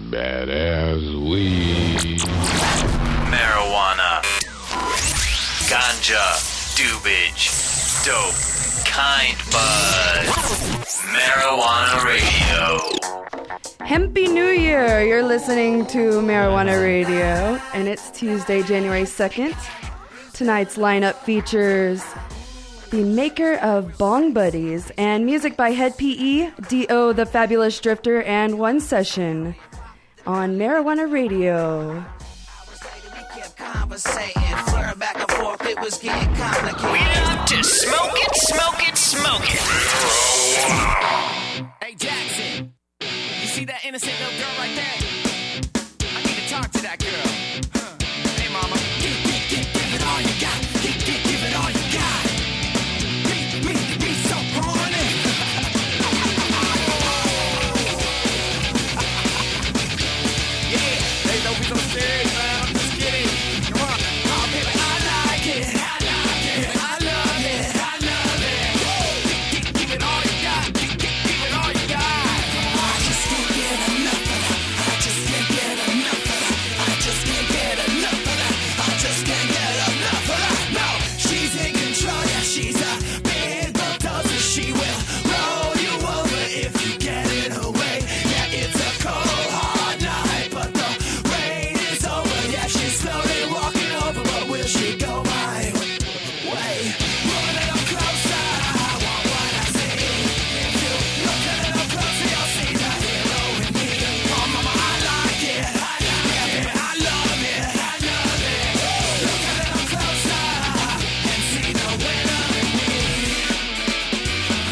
Badass weed. Marijuana. Ganja. Doobage. Dope. Kind bud. Marijuana Radio. Hempy New Year! You're listening to Marijuana Radio, and it's Tuesday, January 2nd. Tonight's lineup features the maker of Bong Buddies and music by Head PE, D.O. the Fabulous Drifter, and One Session on Marijuana Radio. We love to smoke it, smoke it, smoke it. Hey Jackson, you see that innocent little girl right there? I need to talk to that girl. Hey mama, give it all you got. Give it all you got. Me so horny. Yeah, hey, don't be so serious, man. I'm just kidding. Come on, oh baby, I like it. I love it. Give it all you got. Give it all you got. I just can't get enough of that. I just can't get enough of that. I just can't get enough of that. I just can't get enough of that. No, she's in control. Yeah, she's a big bulldozer. She will roll you over if you get in her way. Yeah, it's a cold, hard night, but the rain is over. Yeah, she's slowly walking over, but will she go my way? Run a little closer. I want what I see. If you look a little closer, you'll see the hero in me. Oh, mama, I like it. Yeah, I love it. Look a little closer and see the winner in me.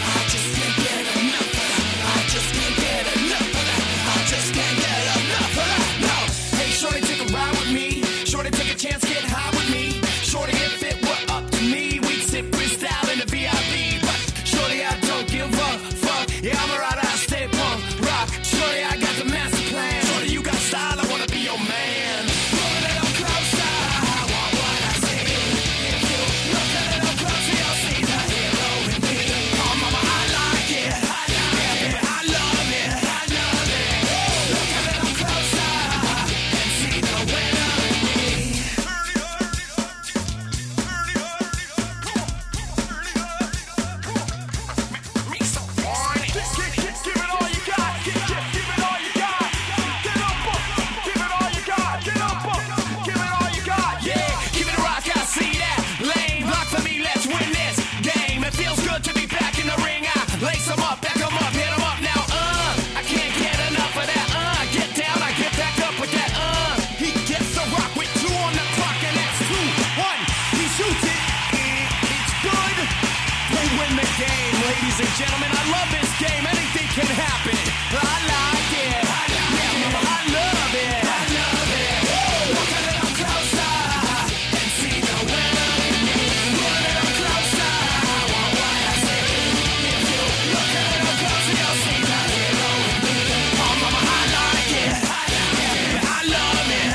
I just can't get enough of that. I just can't get enough of that. I just can't get enough of that. No. Hey, shorty, take a ride with me. Shorty, take a chance, get high with me. Shorty, if it were up to me, we'd sit freestyle in the VIP. But shorty, I don't give a fuck. Yeah, I'm a rider, I stay punk rock. Shorty, I got the master plan. Shorty, you got style, I wanna be your man. Roll a little closer, I want what I see. If you look a little closer, you'll see the hero in me. Oh, mama, I like it. Yeah, I love it. Look a little closer and see the winner in me. Me so horny. Give it all you got. Give it all you got. Get up, give it all you got. Get up, give it all you got. Yeah, give it a rock. I see that. Lame, block for me. Let's win this game. It feels good to be back in the ring. I lace 'em up, back 'em up, hit 'em up now. I can't get enough of that. Get down, I get back up with that. He gets the rock with 2 on the clock, and that's 2-1. He shoots it. It's good. They win the game, ladies and gentlemen. I love this game. Anything can happen. I like it. Yeah, mama, I love it. Look a little closer and see the winner in me. Look a little closer. I want what I see. If you look a little closer, you'll see the hero in me. Oh, mama, I like it. Yeah, I love it.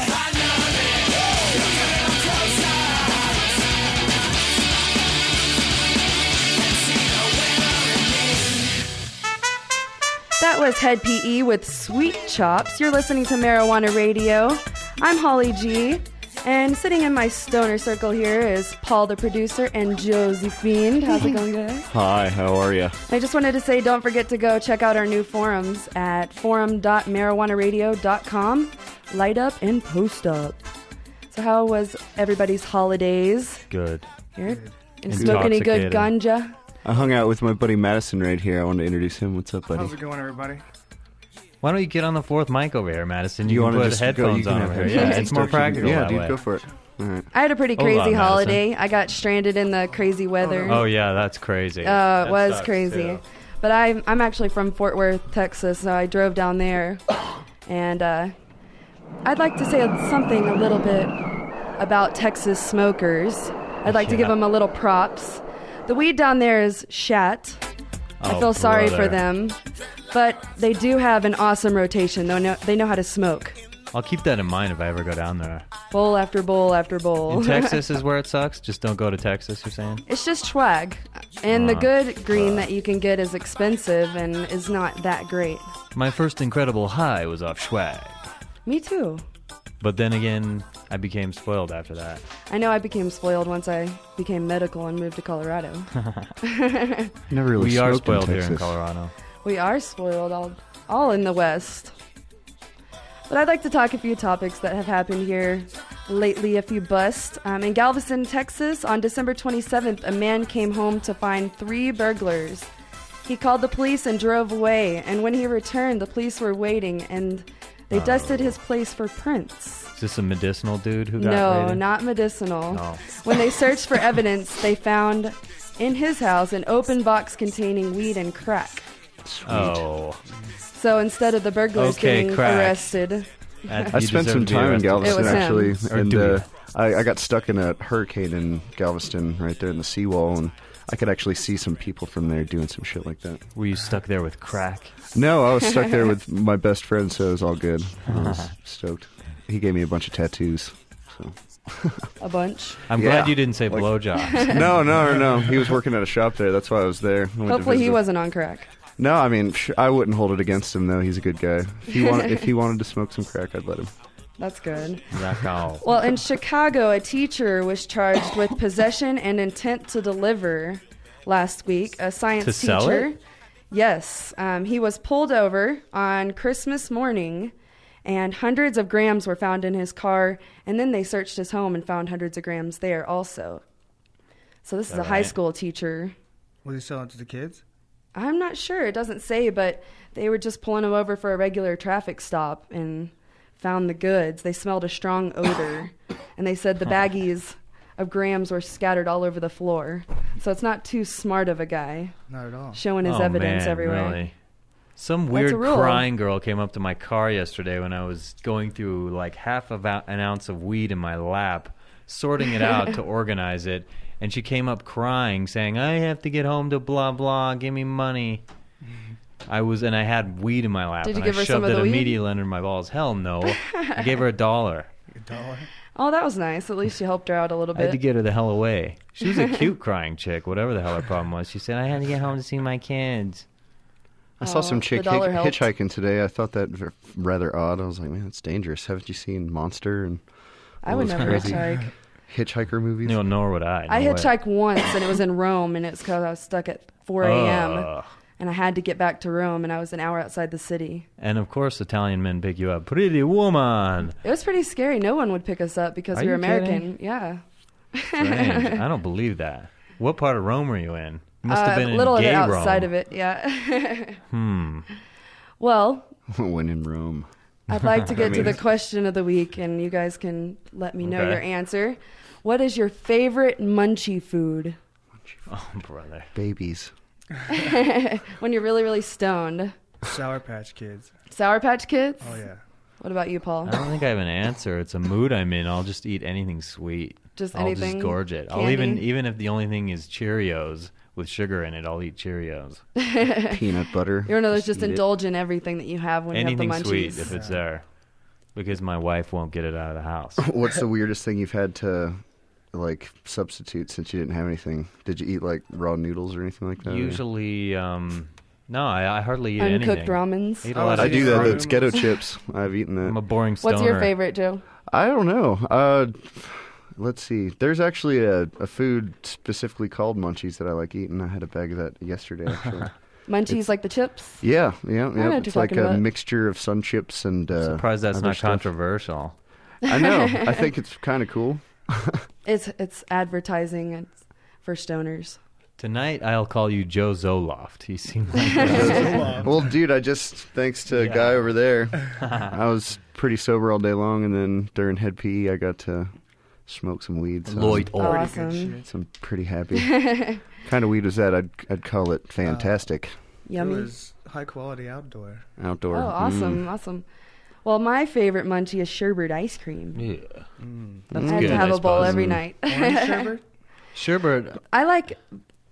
Look a little closer and see the winner in me. That was Head PE with Sweet Chops. You're listening to Marijuana Radio. I'm Holly G. And sitting in my stoner circle here is Paul the producer and Josephine. How's it going, guys? Hi, how are you? I just wanted to say don't forget to go check out our new forums at forum.marijuanaradio.com. Light up and post up. So how was everybody's holidays? Good. Here? And smoke any good ganja? I hung out with my buddy Madison right here. I wanted to introduce him. What's up, buddy? How's it going, everybody? Why don't you get on the fourth mic over here, Madison? You wanna can put just headphones go, you on can over have here. Yeah, headphones it's more and stuff. practical Yeah, that dude, way. go for it. All right. I had a pretty Hold crazy on, holiday. I got stranded in the crazy weather. Oh, yeah, that's crazy. It That was sucks, crazy. too. But I'm actually from Fort Worth, Texas, so I drove down there. And I'd like to say something a little bit about Texas smokers. I'd like to give them a little props. The weed down there is shat. I feel sorry for them. But they do have an awesome rotation. They know how to smoke. I'll keep that in mind if I ever go down there. Bowl after bowl after bowl. In Texas is where it sucks? Just don't go to Texas, you're saying? It's just swag. And the good green that you can get is expensive and is not that great. My first incredible high was off swag. Me too. But then again, I became spoiled after that. I know I became spoiled once I became medical and moved to Colorado. Never really We are smoked spoiled in here in Texas. Colorado. We are spoiled, all in the West. But I'd like to talk a few topics that have happened here lately, a few busts. In Galveston, Texas, on December 27th, a man came home to find 3 burglars. He called the police and drove away, and when he returned, the police were waiting, and they dusted his place for prints. Is this a medicinal dude who got No, raided? not medicinal. No. When they searched for evidence, they found in his house an open box containing weed and crack. Sweet. Oh. So instead of the burglars Okay, getting crack. arrested, I spent some time in Galveston, It was him. actually, Or and do you? I got stuck in a hurricane in Galveston, right there in the seawall, and I could actually see some people from there doing some shit like that. Were you stuck there with crack? No, I was stuck there with my best friend, so it was all good. I was stoked. He gave me a bunch of tattoos. So. a bunch. I'm Yeah. glad you didn't say Like- blowjobs. No. He was working at a shop there. That's why I was there. I went to Hopefully he visit. wasn't on crack. No, I mean, I wouldn't hold it against him, though. He's a good guy. If he wanted to smoke some crack, I'd let him. That's good. Rock on. Well, in Chicago, a teacher was charged with possession and intent to deliver last week. A science To teacher. sell it? Yes. He was pulled over on Christmas morning, and hundreds of grams were found in his car, and then they searched his home and found hundreds of grams there also. So this is a All high right. school teacher. Was he selling it to the kids? I'm not sure. It doesn't say, but they were just pulling him over for a regular traffic stop and found the goods. They smelled a strong odor, and they said the baggies of grams were scattered all over the floor. So it's not too smart of a guy Not at all. showing his Oh, evidence man, everywhere. Really? Some That's weird a rule. crying girl came up to my car yesterday when I was going through like half of an ounce of weed in my lap, sorting it out to organize it. And she came up crying, saying, "I have to get home to blah blah. Give me money." I had weed in my lap. Did you and give I her some shoved of it the weed? immediately under my balls. Hell no. I gave her $1. $1? Oh, that was nice. At least you helped her out a little I had to bit. get her the hell away. She was a cute crying chick, whatever the hell her problem was. She said, "I had to get home to see my kids." I saw Oh, some chick the dollar helped. hitchhiking today. I thought that rather odd. I was like, man, that's dangerous. Haven't you seen Monster and I would those never crazy hitchhike. hitchhiker movies? No, nor would I. I No way. hitchhiked once, and it was in Rome, and it's because I was stuck at 4 a.m., Ugh. and I had to get back to Rome, and I was an hour outside the city. And of course, Italian men pick you up. Pretty woman. It was pretty scary. No one would pick us up because Are we were you American. Yeah. Strange. I don't believe that. What part of Rome were you in? You must have been a in little gay bit outside Rome. of it, yeah. Hmm. Well, When in Rome. I'd like to get to the question of the week, and you guys can let me know Okay. your answer. What is your favorite munchie food Oh, brother. Babies. when you're really, really stoned? Sour Patch Kids. Sour Patch Kids? Oh, yeah. What about you, Paul? I don't think I have an answer. It's a mood I'm in. I'll just eat anything sweet. Just I'll anything? just gorge it. I'll Candy? even if the only thing is Cheerios with sugar in it, I'll eat Cheerios. Peanut butter. You're one of those just eat it. indulge in everything that you have when Anything you have the sweet munchies. if it's there. Because my wife won't get it out of the house. What's the weirdest thing you've had to, like, substitute since you didn't have anything? Did you eat, like, raw noodles or anything like that? Usually, no, I hardly eat Uncooked anything. ramens. I eat a lot I of do that. fruit. That's ghetto chips. I've eaten I'm a that. boring stoner. What's your favorite, Joe? I don't know. Let's see. There's actually a food specifically called munchies that I like eating. I had a bag of that yesterday, actually. Munchies like the chips? Yeah. know what It's you're like talking a about. mixture of Sun Chips and Surprised that's other not stuff. controversial. I know. I think it's kind of cool. It's advertising it's for stoners. Tonight, I'll call you Joe Zoloft. He seemed like Well, dude, thanks to a Yeah. guy over there, I was pretty sober all day long, and then during head PE, I got to smoke some weed. So Lloyd Pretty Awesome. good shit. So I'm pretty happy. Kind of weed was that? I'd call it fantastic. Yummy. It was high quality outdoor. Outdoor. Oh, awesome, awesome. Well, my favorite munchie is sherbet ice cream. Yeah. I That's have good, to have I a bowl suppose. every night. Orange sherbet? Sherbet, I like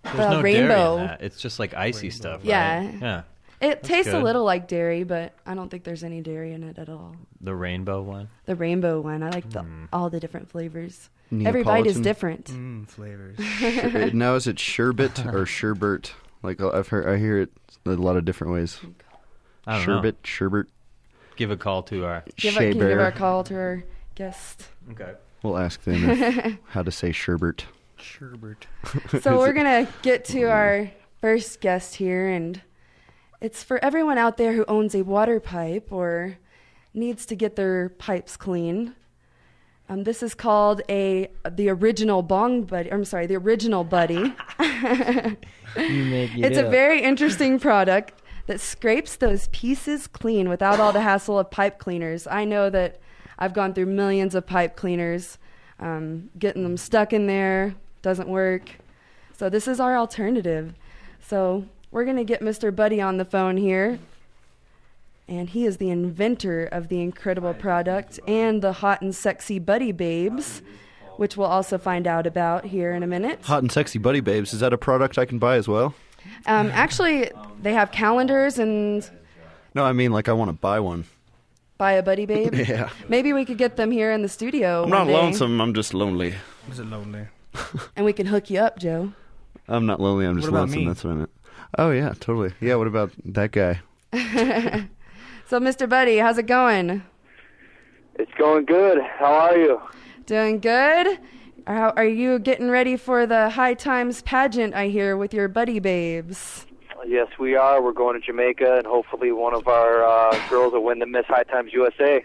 there's the no rainbow. dairy in that. It's just like icy stuff, right? Yeah. Yeah. It tastes a good. little like dairy, but I don't think there's any dairy in it at all. The rainbow one. The rainbow one, I like all the different flavors. Neapolitan. Every bite is different. Flavors. Now is it sherbet or sherbet? Like I hear it a lot of different ways. I don't Sherbet, sherbet. give a call to our... Can Shea you give Bear. our call to our guest? Okay. We'll ask them how to say sherbert. Sherbert. So we're going to get to our first guest here, and it's for everyone out there who owns a water pipe or needs to get their pipes cleaned. This is called the original Bong Buddy. I'm sorry, the original Buddy. It's a very interesting product that scrapes those pieces clean without all the hassle of pipe cleaners. I know that I've gone through millions of pipe cleaners, getting them stuck in there, doesn't work. So this is our alternative. So we're going to get Mr. Buddy on the phone here. And he is the inventor of the incredible product and the hot and sexy Buddy Babes, which we'll also find out about here in a minute. Hot and sexy Buddy Babes. Is that a product I can buy as well? Actually, they have calendars and No, I mean like I want to buy one. buy a Buddy Babe. Yeah. Maybe we could get them here in the studio. I'm one not day, lonesome. I'm just lonely. Is it lonely? and we can hook you up, Joe. I'm not lonely. I'm just What about lonesome. me? That's what I meant. Oh yeah, totally. Yeah. What about that guy? So, Mr. Buddy, how's it going? It's going good. How are you? Doing good? Are you getting ready for the High Times pageant, I hear, with your Buddy Babes? Yes, we are. We're going to Jamaica, and hopefully one of our girls will win the Miss High Times USA.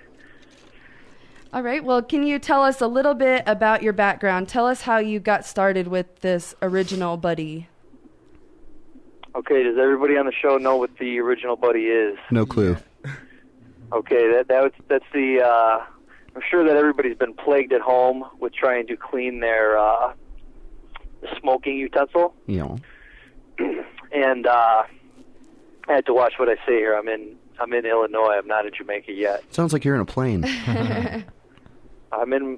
All right. Well, can you tell us a little bit about your background? Tell us how you got started with this original Buddy. Okay, does everybody on the show know what the original Buddy is? No clue. Okay, that's the. I'm sure that everybody's been plagued at home with trying to clean their smoking utensil, Yeah. and I had to watch what I say here. I'm in Illinois. I'm not in Jamaica yet. Sounds like you're in a plane. I'm in.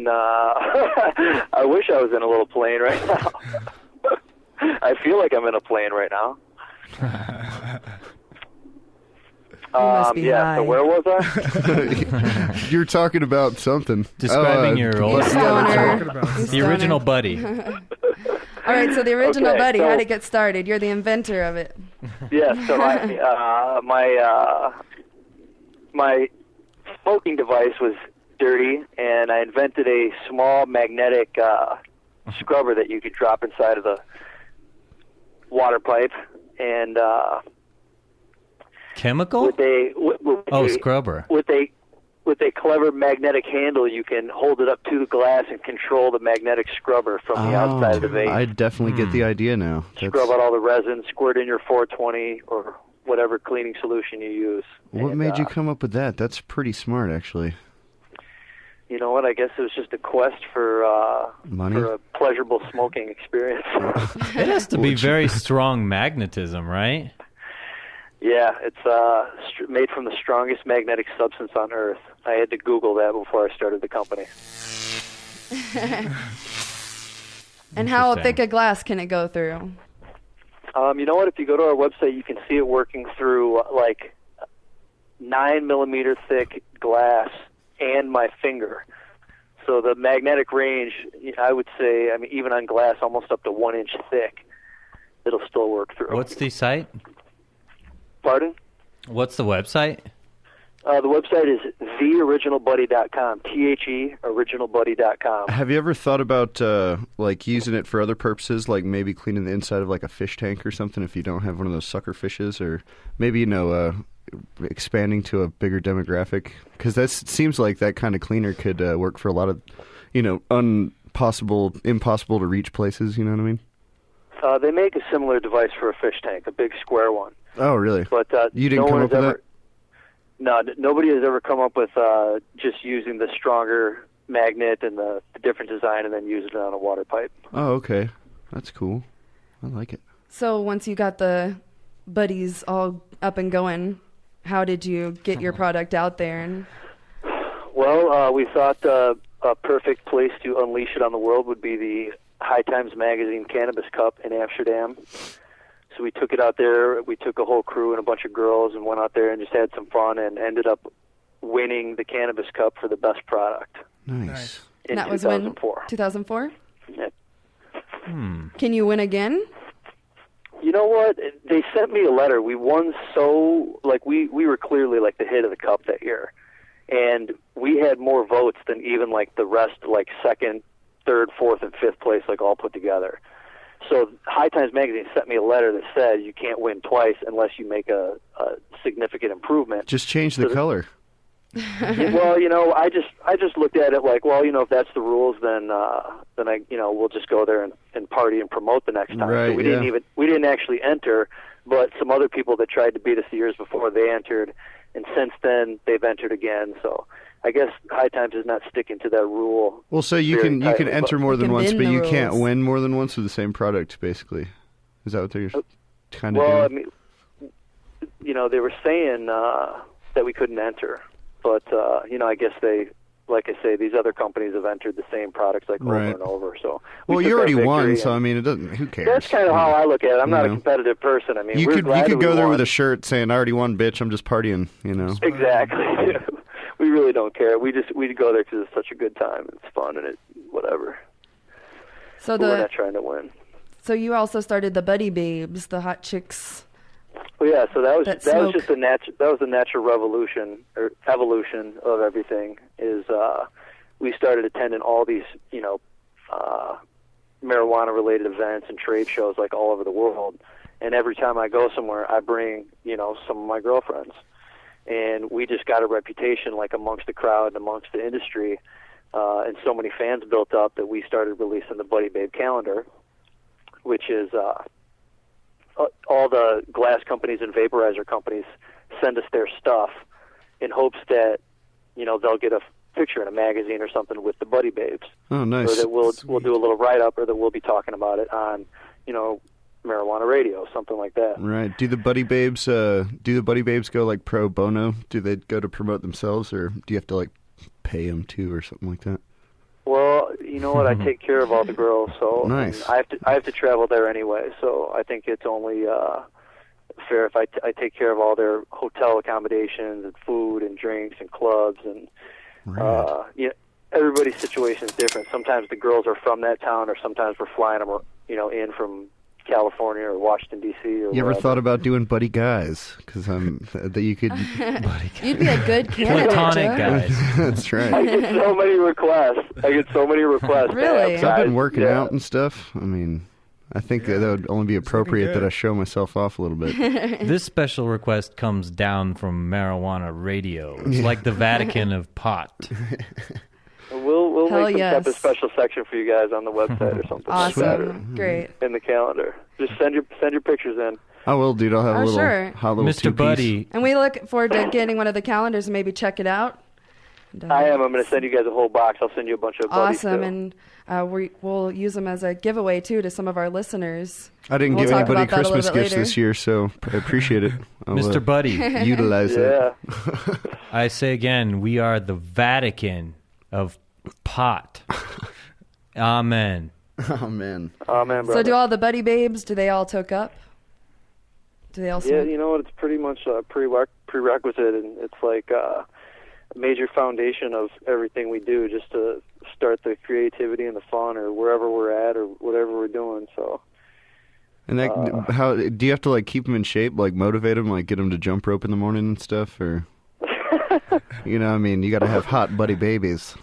I wish I was in a little plane right now. I feel like I'm in a plane right now. must be yeah. high. So where was I? You're talking about something. Describing your old... He's Talking stoner. about He's The original Buddy. All right, so the original Okay, Buddy, so- how'd it get started? You're the inventor of it. Yeah. So my smoking device was dirty, and I invented a small magnetic scrubber that you could drop inside of the water pipe, and Chemical? with a Scrubber. with a clever magnetic handle, you can hold it up to the glass and control the magnetic scrubber from the outside of the vase. I definitely get the idea now. Scrub out all the resin, squirt in your 420 or whatever cleaning solution you use. What And, made you come up with that? That's pretty smart, actually. You know what? I guess it was just a quest for Money? for a pleasurable smoking experience. It has to be very strong magnetism, right? Yeah, it's made from the strongest magnetic substance on Earth. I had to Google that before I started the company. And how Interesting. thick a glass can it go through? You know what? If you go to our website, you can see it working through like 9mm thick glass and my finger. So the magnetic range, I would say, I mean, even on glass, almost up to 1 inch thick, it'll still work through. What's the site? Pardon? What's the website? The website is theoriginalbuddy.com. THEoriginalbuddy.com. Have you ever thought about like using it for other purposes, like maybe cleaning the inside of like a fish tank or something if you don't have one of those sucker fishes, or maybe expanding to a bigger demographic? Because that seems like that kind of cleaner could work for a lot of, impossible to reach places. You know what I mean? They make a similar device for a fish tank, a big square one. Oh, really? But You didn't no come one up has with ever, No, nobody has ever come up with just using the stronger magnet and the different design and then using it on a water pipe. Oh, okay. That's cool. I like it. So once you got the buddies all up and going, how did you get your product out there? And Well, we thought a perfect place to unleash it on the world would be the High Times Magazine Cannabis Cup in Amsterdam. So we took it out there. We took a whole crew and a bunch of girls and went out there and just had some fun and ended up winning the Cannabis Cup for the best product Nice. in that was when? 2004. 2004? Yeah. Can you win again? You know what? They sent me a letter. We won we were clearly like the hit of the cup that year. And we had more votes than even like the rest, like second, third, fourth, and fifth place, like all put together. So High Times Magazine sent me a letter that said you can't win twice unless you make a significant improvement. Just change the color. Well, I just looked at it like, well, if that's the rules, then we'll just go there and party and promote the next time. Right, so we didn't actually enter, but some other people that tried to beat us the years before, they entered, and since then they've entered again. So I guess High Times is not sticking to that rule. Well, so you can enter more than once, bend but the you rules. can't win more than once with the same product, basically. Is that what they're kind of Well, doing? I mean, they were saying that we couldn't enter. But, I guess like I say, these other companies have entered the same products like over Right. and over. So Well, took you our already won, victory, so I and mean, it doesn't. Who cares? that's kind of how I look at it. I'm not a know. competitive person. I mean, You we're could glad that we go there won. with a shirt saying, "I already won, bitch. I'm just partying." Exactly. We really don't care. We go there because it's such a good time. It's fun and whatever. So But we're not trying to win. So you also started the Buddy Babes, the hot chicks. Well, yeah. So that was smoke. just the natural revolution or evolution of everything. Is we started attending all these marijuana related events and trade shows like all over the world. And every time I go somewhere, I bring some of my girlfriends, and we just got a reputation like amongst the crowd and amongst the industry, and so many fans built up that we started releasing the Buddy Babe calendar, which is all the glass companies and vaporizer companies send us their stuff in hopes that they'll get a picture in a magazine or something with the Buddy Babes. Oh, nice. Or that we'll do a little write up, or that we'll be talking about it on marijuana radio, something like that. Right. Do the Buddy Babes go like pro bono? Do they go to promote themselves, or do you have to like pay them too, or something like that? Well, you know what? I take care of all the girls, so Nice. I have to travel there anyway. So I think it's only fair if I take care of all their hotel accommodations and food and drinks and clubs and everybody's situation is different. Sometimes the girls are from that town, or sometimes we're flying them, in from California or Washington D.C. or You ever wherever. thought about doing Buddy Guys? Because that you could. You'd be a good candidate, Platonic Joe. guys. That's right. I get so many requests. Really? So I've been working Yeah. out and stuff. I mean, I think that would only be appropriate that I show myself off a little bit. This special request comes down from marijuana radio. It's like the Vatican of pot. We'll Hell make some type of yes. special section for you guys on the website or something. like that, or Awesome. Great. in the calendar. Just send your pictures in. I will, dude. I'll have a Oh, little sure. hot little Mr. two-piece. Buddy, And we look forward to getting one of the calendars and maybe check it out. And, I am. I'm going to send you guys a whole box. I'll send you a bunch of buddies, Awesome. too. And we'll use them as a giveaway, too, to some of our listeners. I didn't We'll give talk anybody about that a little Christmas bit gifts later. this year, so I appreciate it. I'll, Mr. Buddy, utilize it. Yeah. I say again, we are the Vatican of pot. Amen. Oh man. Amen, brother. So do all the Buddy Babes, do they all toke up? Do they all Yeah, smoke? you know what? It's pretty much a prerequisite, and it's like a major foundation of everything we do, just to start the creativity and the fun, or wherever we're at, or whatever we're doing. So. And that, how do you have to like keep them in shape, like motivate them, like get them to jump rope in the morning and stuff, or I mean, you got to have hot Buddy Babies.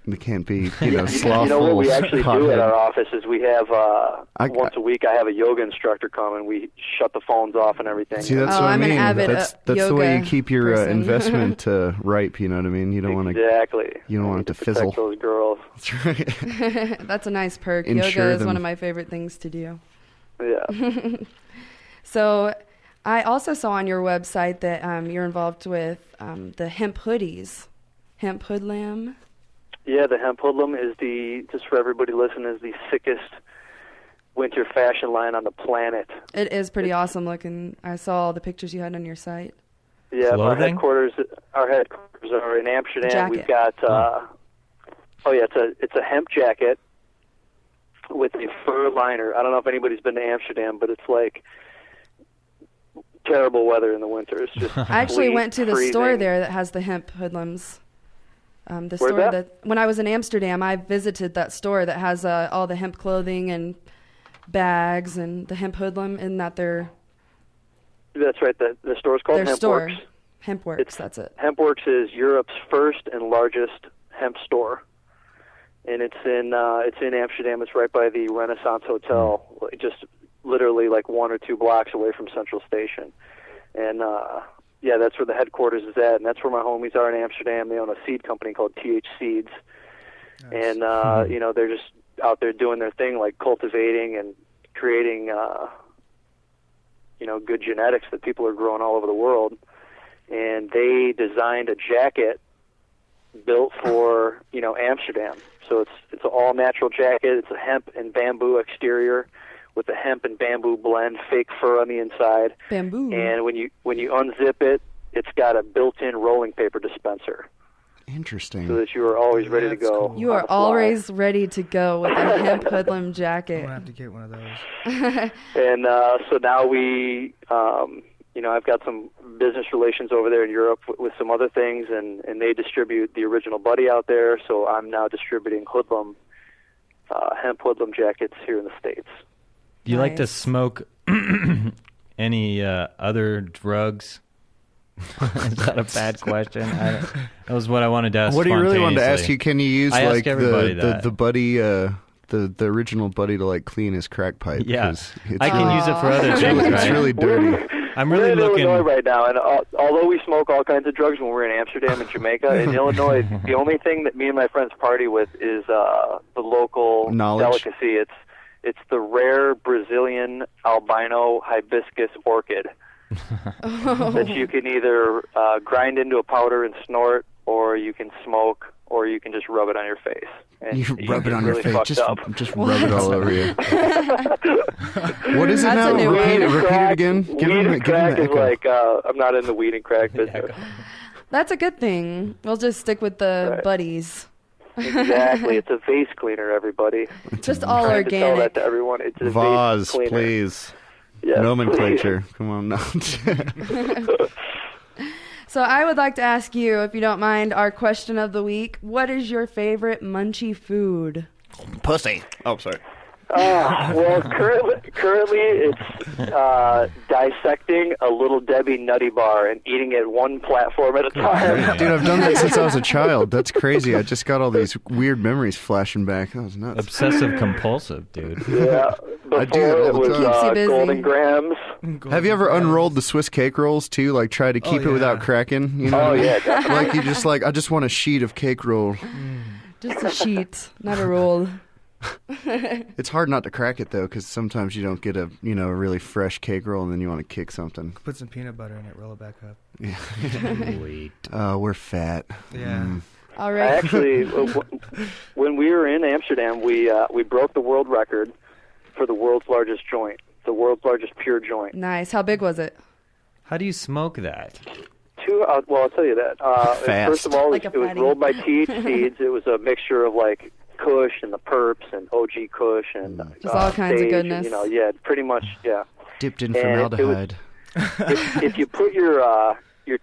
They can't be, slothful. You know what we actually do pothead. at our office is we have once a week I have a yoga instructor come, and we shut the phones off and everything. See, that's Oh, what I I'm an mean. avid, That's the way you yoga keep your person. investment ripe. You know what I mean? You don't want to. Exactly. You don't want it to protect fizzle. those girls. That's right. That's a nice perk. Insure Yoga is them. one of my favorite things to do. Yeah. So I also saw on your website that you're involved with the hemp hoodies. Hemp hoodlam. Yeah, the hemp hoodlum is just for everybody listening, is the sickest winter fashion line on the planet. It is pretty awesome looking. I saw all the pictures you had on your site. Yeah, our Clothing? headquarters are in Amsterdam. Jacket. We've got it's a hemp jacket with a fur liner. I don't know if anybody's been to Amsterdam, but it's like terrible weather in the winter. It's just I actually sleet, went to the freezing. store there that has the hemp hoodlums. The Where's store that? that when I was in Amsterdam, I visited that store that has all the hemp clothing and bags and the hemp hoodlum, and that their That's right. The store's called their store. Hempworks. Hempworks, that's it. Hempworks is Europe's first and largest hemp store, and it's in Amsterdam. It's right by the Renaissance Hotel, just literally like 1 or 2 blocks away from Central Station. And yeah, that's where the headquarters is at, and that's where my homies are in Amsterdam. They own a seed company called TH Seeds, and you know, they're just out there doing their thing, like cultivating and creating you know, good genetics that people are growing all over the world. And they designed a jacket built for, you know, Amsterdam. So it's an all natural jacket. It's a hemp and bamboo exterior with a hemp and bamboo blend, fake fur on the inside. Bamboo. And when you unzip it, it's got a built-in rolling paper dispenser, Interesting. so that you are always ready to That's go. cool. You on are the fly. always ready to go with a hemp hoodlum I'm jacket. gonna have to get one of those. And so now we, you know, I've got some business relations over there in Europe with some other things, and they distribute the original Buddy out there. So I'm now distributing hoodlum, hemp hoodlum jackets here in the States. Do you like to Nice. smoke any other drugs? Is that a bad question? That was what I wanted to ask. What do you really wanted to ask spontaneously. you? Can you use I ask like everybody the that. Buddy, the original Buddy to like clean his crack pipe? Yeah, 'Cause it's I can really, use it for other it's things, really, right? it's really dirty. I'm We're really in looking. Illinois right now, and although we smoke all kinds of drugs when we're in Amsterdam and Jamaica, in Illinois, the only thing that me and my friends party with is the local Knowledge. delicacy. It's the rare Brazilian albino hibiscus orchid that you can either grind into a powder and snort, or you can smoke, or you can just rub it on your face. And You rub it get on your really face. fucked Just up. rub it all over you. What is it That's now? a new Repeat one. it again. Weed and crack the is echo. like I'm not in the weed and crack business. That's a good thing. We'll just stick with the Right. buddies. Exactly, it's a vase cleaner, everybody. Just all Trying to tell that organic. to everyone. It's a Vase, vase cleaner. please. Yes, Nomenclature. Come on, no. So I would like to ask you, if you don't mind, our question of the week. What is your favorite munchy food? Pussy. Oh, sorry. Well, currently it's dissecting a Little Debbie Nutty Bar and eating it one platform at a time. Dude, I've done that since I was a child. That's crazy. I just got all these weird memories flashing back. That was nuts. Obsessive compulsive, dude. Yeah, I do that before all it the was time. Keeps you busy. Golden Grams. Have you ever unrolled the Swiss cake rolls too? Like try to keep it yeah. without cracking? You know Oh what I mean? yeah, definitely. Like you just like, I just want a sheet of cake roll. Just a sheet, not a roll. It's hard not to crack it though, because sometimes you don't get a a really fresh cake roll, and then you want to kick something. Put some peanut butter in it, roll it back up. Wait. We're fat. Yeah. All I right. actually, when we were in Amsterdam, we broke the world record for the world's largest joint, the world's largest pure joint. Nice. How big was it? How do you smoke that? Well, I'll tell you that. Fast. First of all, Like a it was fatty. rolled by TH Seeds. It was a mixture of like Kush and the Perps and OG Kush and Just all kinds of Sage, goodness. And, yeah, pretty much, yeah. Dipped in And it was- formaldehyde. If you put your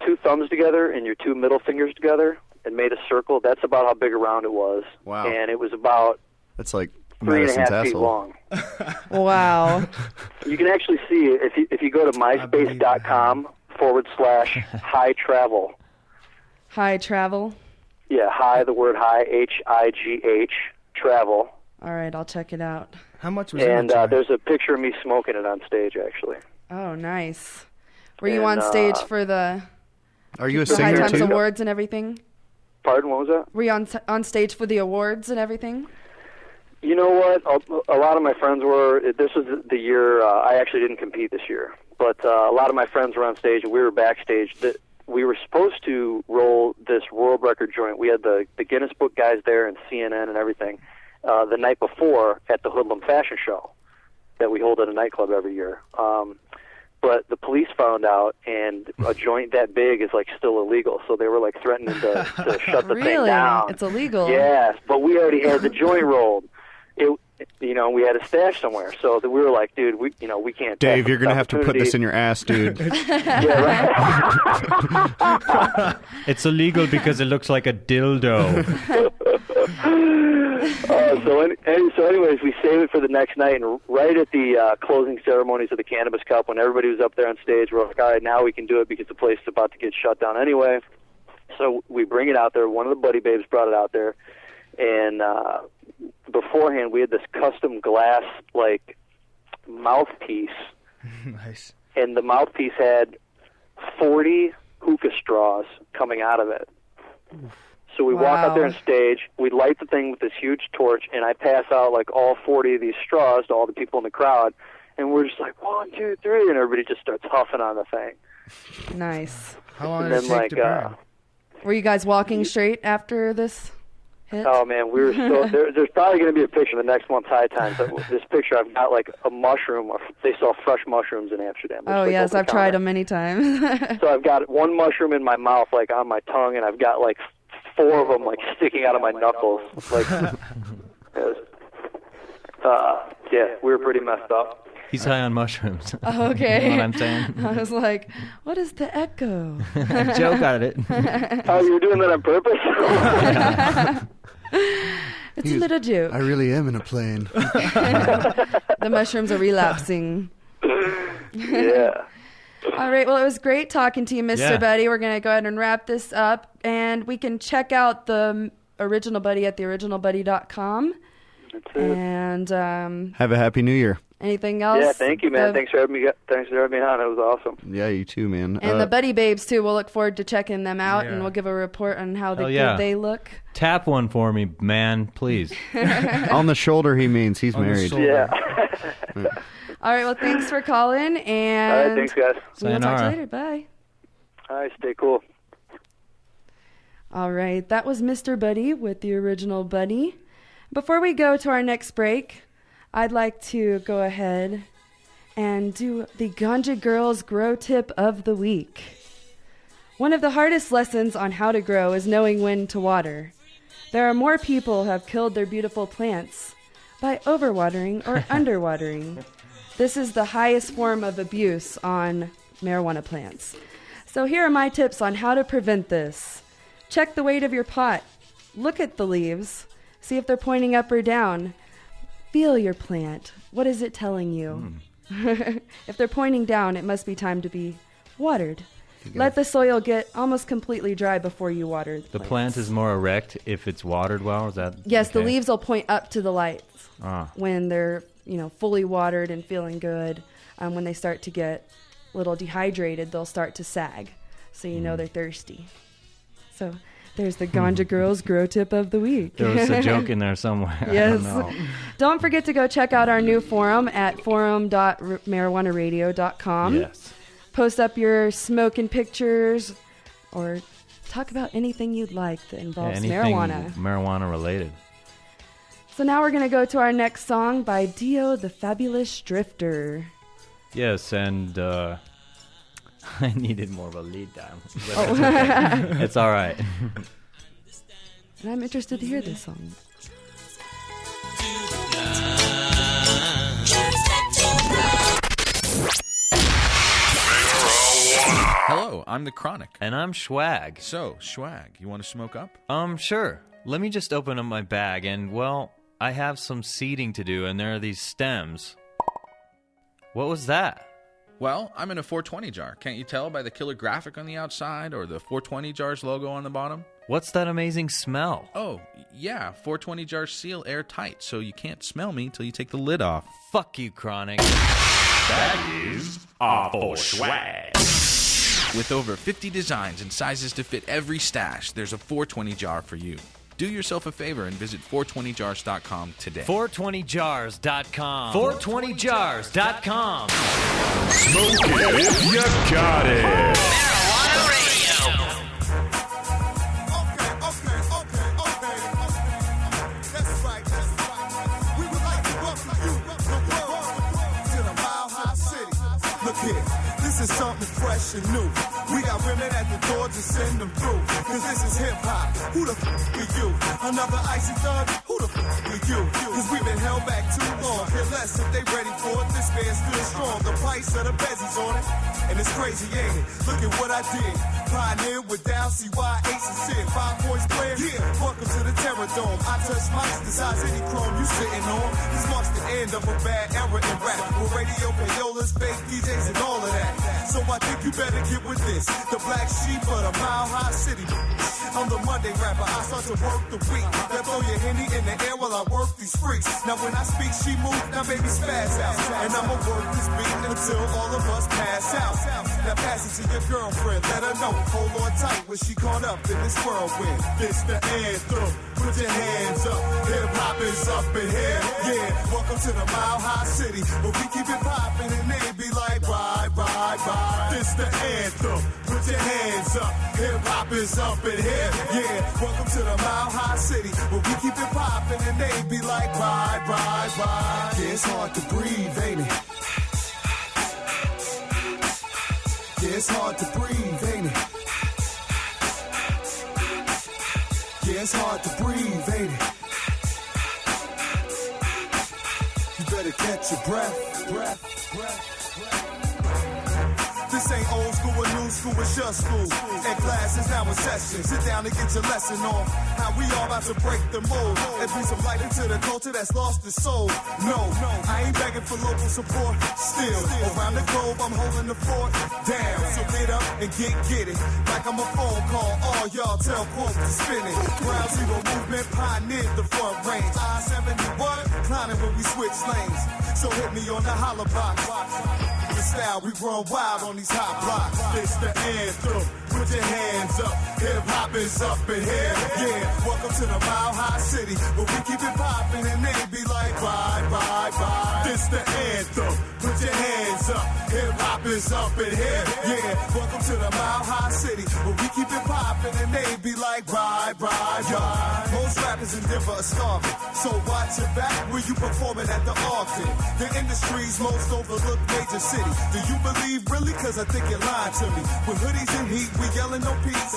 two thumbs together and your two middle fingers together and made a circle, that's about how big around it was. Wow. And it was about That's like 3.5 Madison's feet asshole. long. Wow. You can actually see it if you go to myspace.com/high travel. High travel. Yeah, high, the word high, HIGH, travel. All right, I'll check it out. How much was And in it? there's a picture of me smoking it on stage, actually. Oh, nice. Were you And, on stage for the Are you a High singer Times too? Awards and everything? Pardon, what was that? Were you on stage for the awards and everything? You know what? A lot of my friends were. This was the year I actually didn't compete this year, but a lot of my friends were on stage, and we were backstage. We were supposed to roll this world record joint. We had the Guinness Book guys there and CNN and everything the night before at the Hoodlum Fashion Show that we hold at a nightclub every year. But the police found out, and a joint that big is like still illegal. So they were like threatening to shut the thing Really? down. It's illegal. Yes, but we already had the joint rolled. We had a stash somewhere, so that we were like, dude, we can't. Dave, pass you're going to have to put this opportunity. in your ass, dude. Yeah, right. It's illegal because it looks like a dildo. Anyways, we save it for the next night, and right at the closing ceremonies of the Cannabis Cup, when everybody was up there on stage, we're like, all right, now we can do it because the place is about to get shut down anyway. So we bring it out there. One of the Buddy Babes brought it out there, and beforehand we had this custom glass mouthpiece. Nice. And the mouthpiece had 40 hookah straws coming out of it. So we walk out there on stage, we light the thing with this huge torch, and I pass out all 40 of these straws to all the people in the crowd, and we're just like, 1, 2, 3, and everybody just starts huffing on the thing. Nice. How long did it take to burn? Were you guys walking straight after this hit? Oh, man, we were so... there's probably going to be a picture in the next month's High Times. This picture, I've got a mushroom. They sell fresh mushrooms in Amsterdam. Oh, yes, I've tried them many times. So I've got one mushroom in my mouth, on my tongue, and I've got 4 of them sticking out of my knuckles. Yeah, we were pretty messed up. He's high on mushrooms. Oh, okay. You know what I'm saying? I was like, what is the echo? Joke at it. Oh, you were doing that on purpose? It's a little joke. I really am in a plane. The mushrooms are relapsing. Yeah. All right. Well, it was great talking to you, Mr. Buddy. We're going to go ahead and wrap this up. And we can check out the Original Buddy at theoriginalbuddy.com. That's it. And have a happy New Year. Anything else? Yeah, thank you, man. Thanks for having me on. It was awesome. Yeah, you too, man. And the Buddy Babes, too. We'll look forward to checking them out, and we'll give a report on how good they look. Tap one for me, man, please. On the shoulder, he means. He's married. Yeah. All right, well, thanks for calling. And all right, thanks, guys. We'll talk to you later. Bye. All right, stay cool. All right, that was Mr. Buddy with the Original Buddy. Before we go to our next break, I'd like to go ahead and do the Ganja Girls Grow Tip of the Week. One of the hardest lessons on how to grow is knowing when to water. There are more people who have killed their beautiful plants by overwatering or underwatering. This is the highest form of abuse on marijuana plants. So here are my tips on how to prevent this. Check the weight of your pot. Look at the leaves. See if they're pointing up or down. Feel your plant. What is it telling you? If they're pointing down, it must be time to be watered. Let the soil get almost completely dry before you water the plants. Plant is more erect if it's watered well? Is that Yes, okay? The leaves will point up to the lights when they're fully watered and feeling good. When they start to get a little dehydrated, they'll start to sag. So you know they're thirsty. So there's the Ganja Girls Grow Tip of the Week. There was a joke in there somewhere. Yes. I don't know. Don't forget to go check out our new forum at forum.marijuanaradio.com. Yes. Post up your smoking pictures or talk about anything you'd like that involves marijuana. Marijuana related. So now we're going to go to our next song by Dio the Fabulous Drifter. Yes, and I needed more of a lead time. Okay. It's all right. And I'm interested to hear this song. Hello, I'm the Chronic. And I'm Schwag. So, Schwag, you want to smoke up? Sure. Let me just open up my bag, and, well, I have some seeding to do, and there are these stems. What was that? Well, I'm in a 420 jar. Can't you tell by the killer graphic on the outside or the 420 jar's logo on the bottom? What's that amazing smell? Oh, yeah, 420 jars seal airtight, so you can't smell me till you take the lid off. Fuck you, Chronic. That is awful swag. With over 50 designs and sizes to fit every stash, there's a 420 jar for you. Do yourself a favor and visit 420jars.com today. 420jars.com. 420jars.com. Smoke it if you got it. Marijuana Radio. Okay. That's right. We would like to welcome you, the world, to the Mile High City. Look here, this is something fresh and new. We got women at the door to send them through. Cause this is hip hop. Who the f are you? Another icy thug? Who who the f*** are you? Cause we've been held back too long. Care less if they ready for it. This man's still strong. The price of the bezies on it. And it's crazy, ain't it? Look at what I did. Pioneer with down, CY, ace and shit. 5 points clear. Yeah, welcome to the Terror Dome. I touch mics the size any chrome you sitting on. This marks the end of a bad era in rap. With radio, payolas, fake DJs, and all of that. So I think you better get with this. The black sheep of the Mile High City. I'm the Monday rapper. I start to work the week. Now throw your Henny in the air while I work these freaks. Now when I speak, she move. Now baby spaz out. And I'ma work this beat until all of us pass out. Now pass it to your girlfriend. Let her know. Hold on tight when she caught up in this whirlwind. This the anthem. Put your hands up. Hip hop is up in here. Yeah. Welcome to the Mile High City. But we keep it popping and they be like, ride, ride, ride. This the anthem. Put your hands up. Hip hop is up in here. Yeah. Welcome to the Mile High City. But we keep it popping and they be like, ride, ride, ride. Yeah, it's hard to breathe, ain't it? Yeah, it's hard to breathe, ain't it? Yeah, it's hard to breathe, ain't it? You better catch your breath. This ain't old school or new school, it's your school. And class is now in session. Sit down and get your lesson on how we all about to break the mold and bring some light into the culture that's lost its soul. No, I ain't begging for local support. Still, around the globe, I'm holding the fort down. So get up and get it. Like I'm a phone call, all y'all tell quotes to spin it. Ground Zero movement pioneered the front range. I-71, climbing when we switch lanes. So hit me on the holler box. The style, we run wild on these hot blocks. This the anthem. Put your hands up. Hip hop is up in here. Yeah, welcome to the Mile High City. But we keep it popping and they be like, ride, ride, ride. This the anthem. Put your hands up. Hip hop is up in here. Yeah, welcome to the Mile High City. But we keep it popping and they be like, ride, ride, ride. Most rappers in Denver are starving. So watch your back when you performing at the Ogden. The industry's most overlooked major city. Do you believe really? Cause I think you're lying to me. With hoodies and heat, we yelling no peace.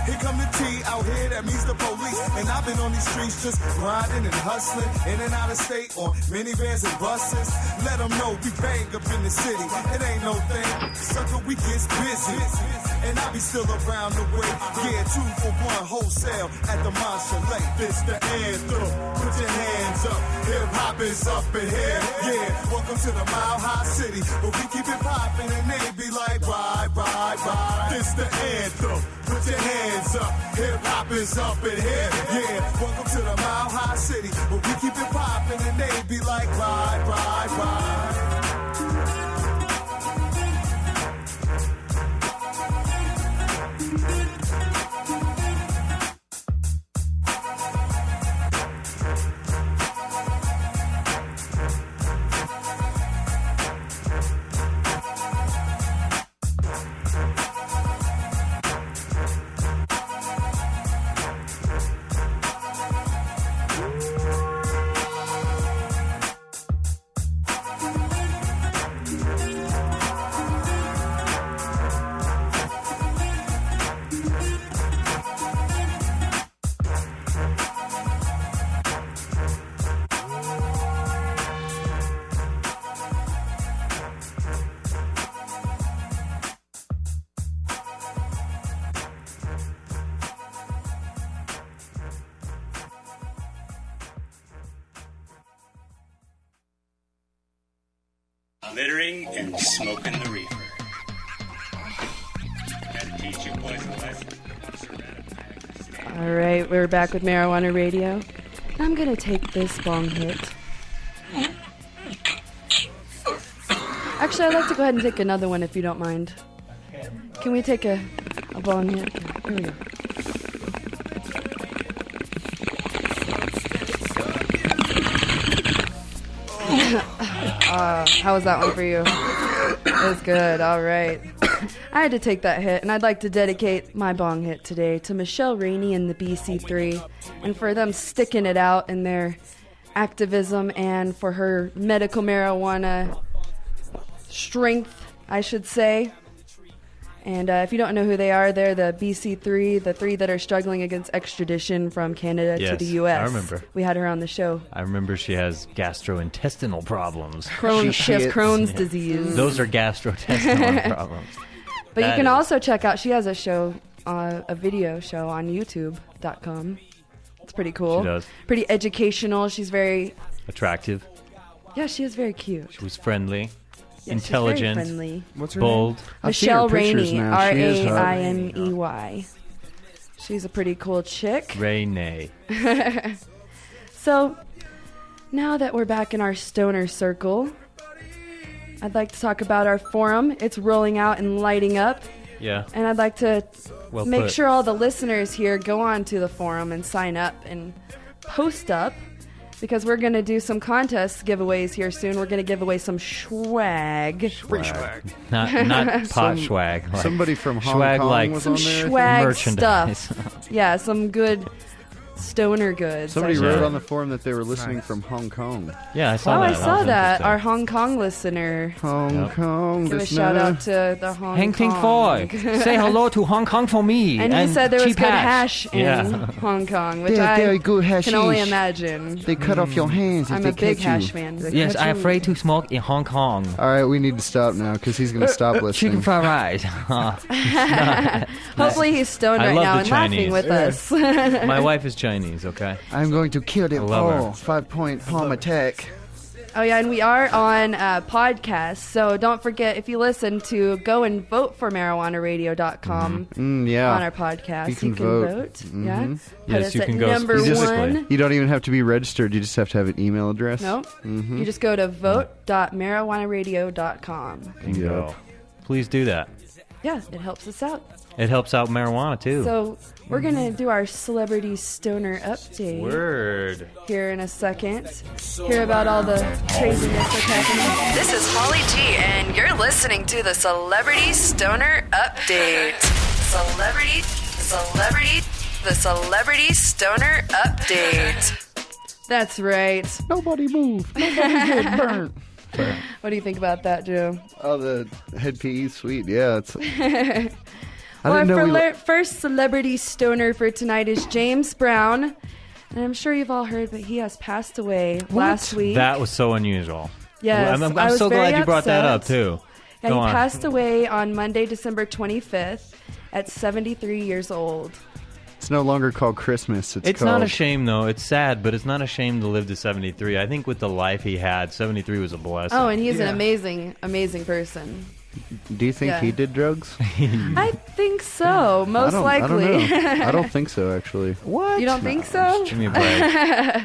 Here come the T out here, that means the police. And I've been on these streets just grinding and hustling. In and out of state on minivans and buses. Let them know we bang up in the city. It ain't no thing. Sucker, we get busy. And I be still around the way. Yeah, 2 for 1 wholesale at the Montchalet. This the anthem. Put your hands up. Hip hop is up in here. Yeah, welcome to the Mile High City. But we keep it popping and they be like, ride, ride, ride. This the anthem. Put your hands up. Hip hop is up in here. Yeah, welcome to the Mile High City. But we keep it popping and they be like, ride, ride, ride. Littering and smoking the reefer. Gotta teach you boys a lesson. All right, we're back with Marijuana Radio. I'm gonna take this bong hit. Actually, I'd like to go ahead and take another one if you don't mind. Can we take a bong hit? Here we go. How was that one for you? It was good, all right. I had to take that hit, and I'd like to dedicate my bong hit today to Michelle Rainey and the BC3, and for them sticking it out in their activism and for her medical marijuana strength, I should say. And if you don't know who they are, they're the BC3, the three that are struggling against extradition from Canada to the U.S. I remember. We had her on the show. I remember she has gastrointestinal problems. She has Crohn's disease. Those are gastrointestinal problems. But you can also check out, she has a show, a video show on youtube.com. It's pretty cool. She does. Pretty educational. She's very... attractive. Yeah, she is very cute. She was friendly. Yeah, intelligent. She's very friendly. What's her bold. name? Michelle Rainey, Rainey. She's a pretty cool chick. Rainey. So, now that we're back in our stoner circle, I'd like to talk about our forum. It's rolling out and lighting up. Yeah. And I'd like to make put. sure all the listeners here go on to the forum and sign up and post up, because we're going to do some contests, giveaways here soon. We're going to give away some swag. Free swag. Not pot swag. Like Somebody from Hong swag Kong like was Some on there. swag merchandise. stuff. Yeah, some good stoner goods. Somebody I should wrote say. on the forum that they were listening Nice. from Hong Kong. Yeah, I saw Oh, that. I saw was that. interesting. Our Hong Kong listener. Hong Kong. Give a listener. shout out to the Hong Hang Ting Kong. Foy. Say hello to Hong Kong for me. And he said there was cheap good hash in Yeah. Hong Kong, which They're I very good can only hashish. imagine. They cut off your hands if I'm they a big catch hash you. fan. Yes, I'm afraid to smoke in Hong Kong. All right, we need to stop now because he's going to stop listening. Chicken fried rice. Hopefully he's stoned I right love now the and Chinese. laughing with us. My wife is Chinese, okay? I'm going to kill them I love her. all. 5-point palm attack. Oh yeah, and we are on podcasts, so don't forget, if you listen, to go and vote for marijuanaradio.com Yeah. on our podcast. You can vote. Yeah. Mhm. Put Yes, us you at can go number specifically. one. You don't even have to be registered. You just have to have an email address. Nope. You just go to vote.marijuanaradio.com. Bingo. Please do that. Yeah, it helps us out. It helps out marijuana, too. So we're going to do our celebrity stoner update Word. here in a second. Hear about all the craziness that's happening. This is Holly G, and you're listening to the Celebrity Stoner Update. The Celebrity Stoner Update. That's right. Nobody move. Nobody get burnt. What do you think about that, Joe? Oh, the head PE suite. Yeah, it's. Well, didn't know our we first celebrity stoner for tonight is James Brown. And I'm sure you've all heard, but he has passed away last week. That was so unusual. Yes, I'm I was so glad very you brought that up, upset. too. Yeah, Go he on. passed away on Monday, December 25th at 73 years old. It's no longer called Christmas. It's not a shame, though. It's sad, but it's not a shame to live to 73. I think with the life he had, 73 was a blessing. Oh, and he's an amazing, amazing person. Do you think Yeah. he did drugs? I think so, most likely. I don't know. I don't think so, actually. What? You don't think so? Give me a break.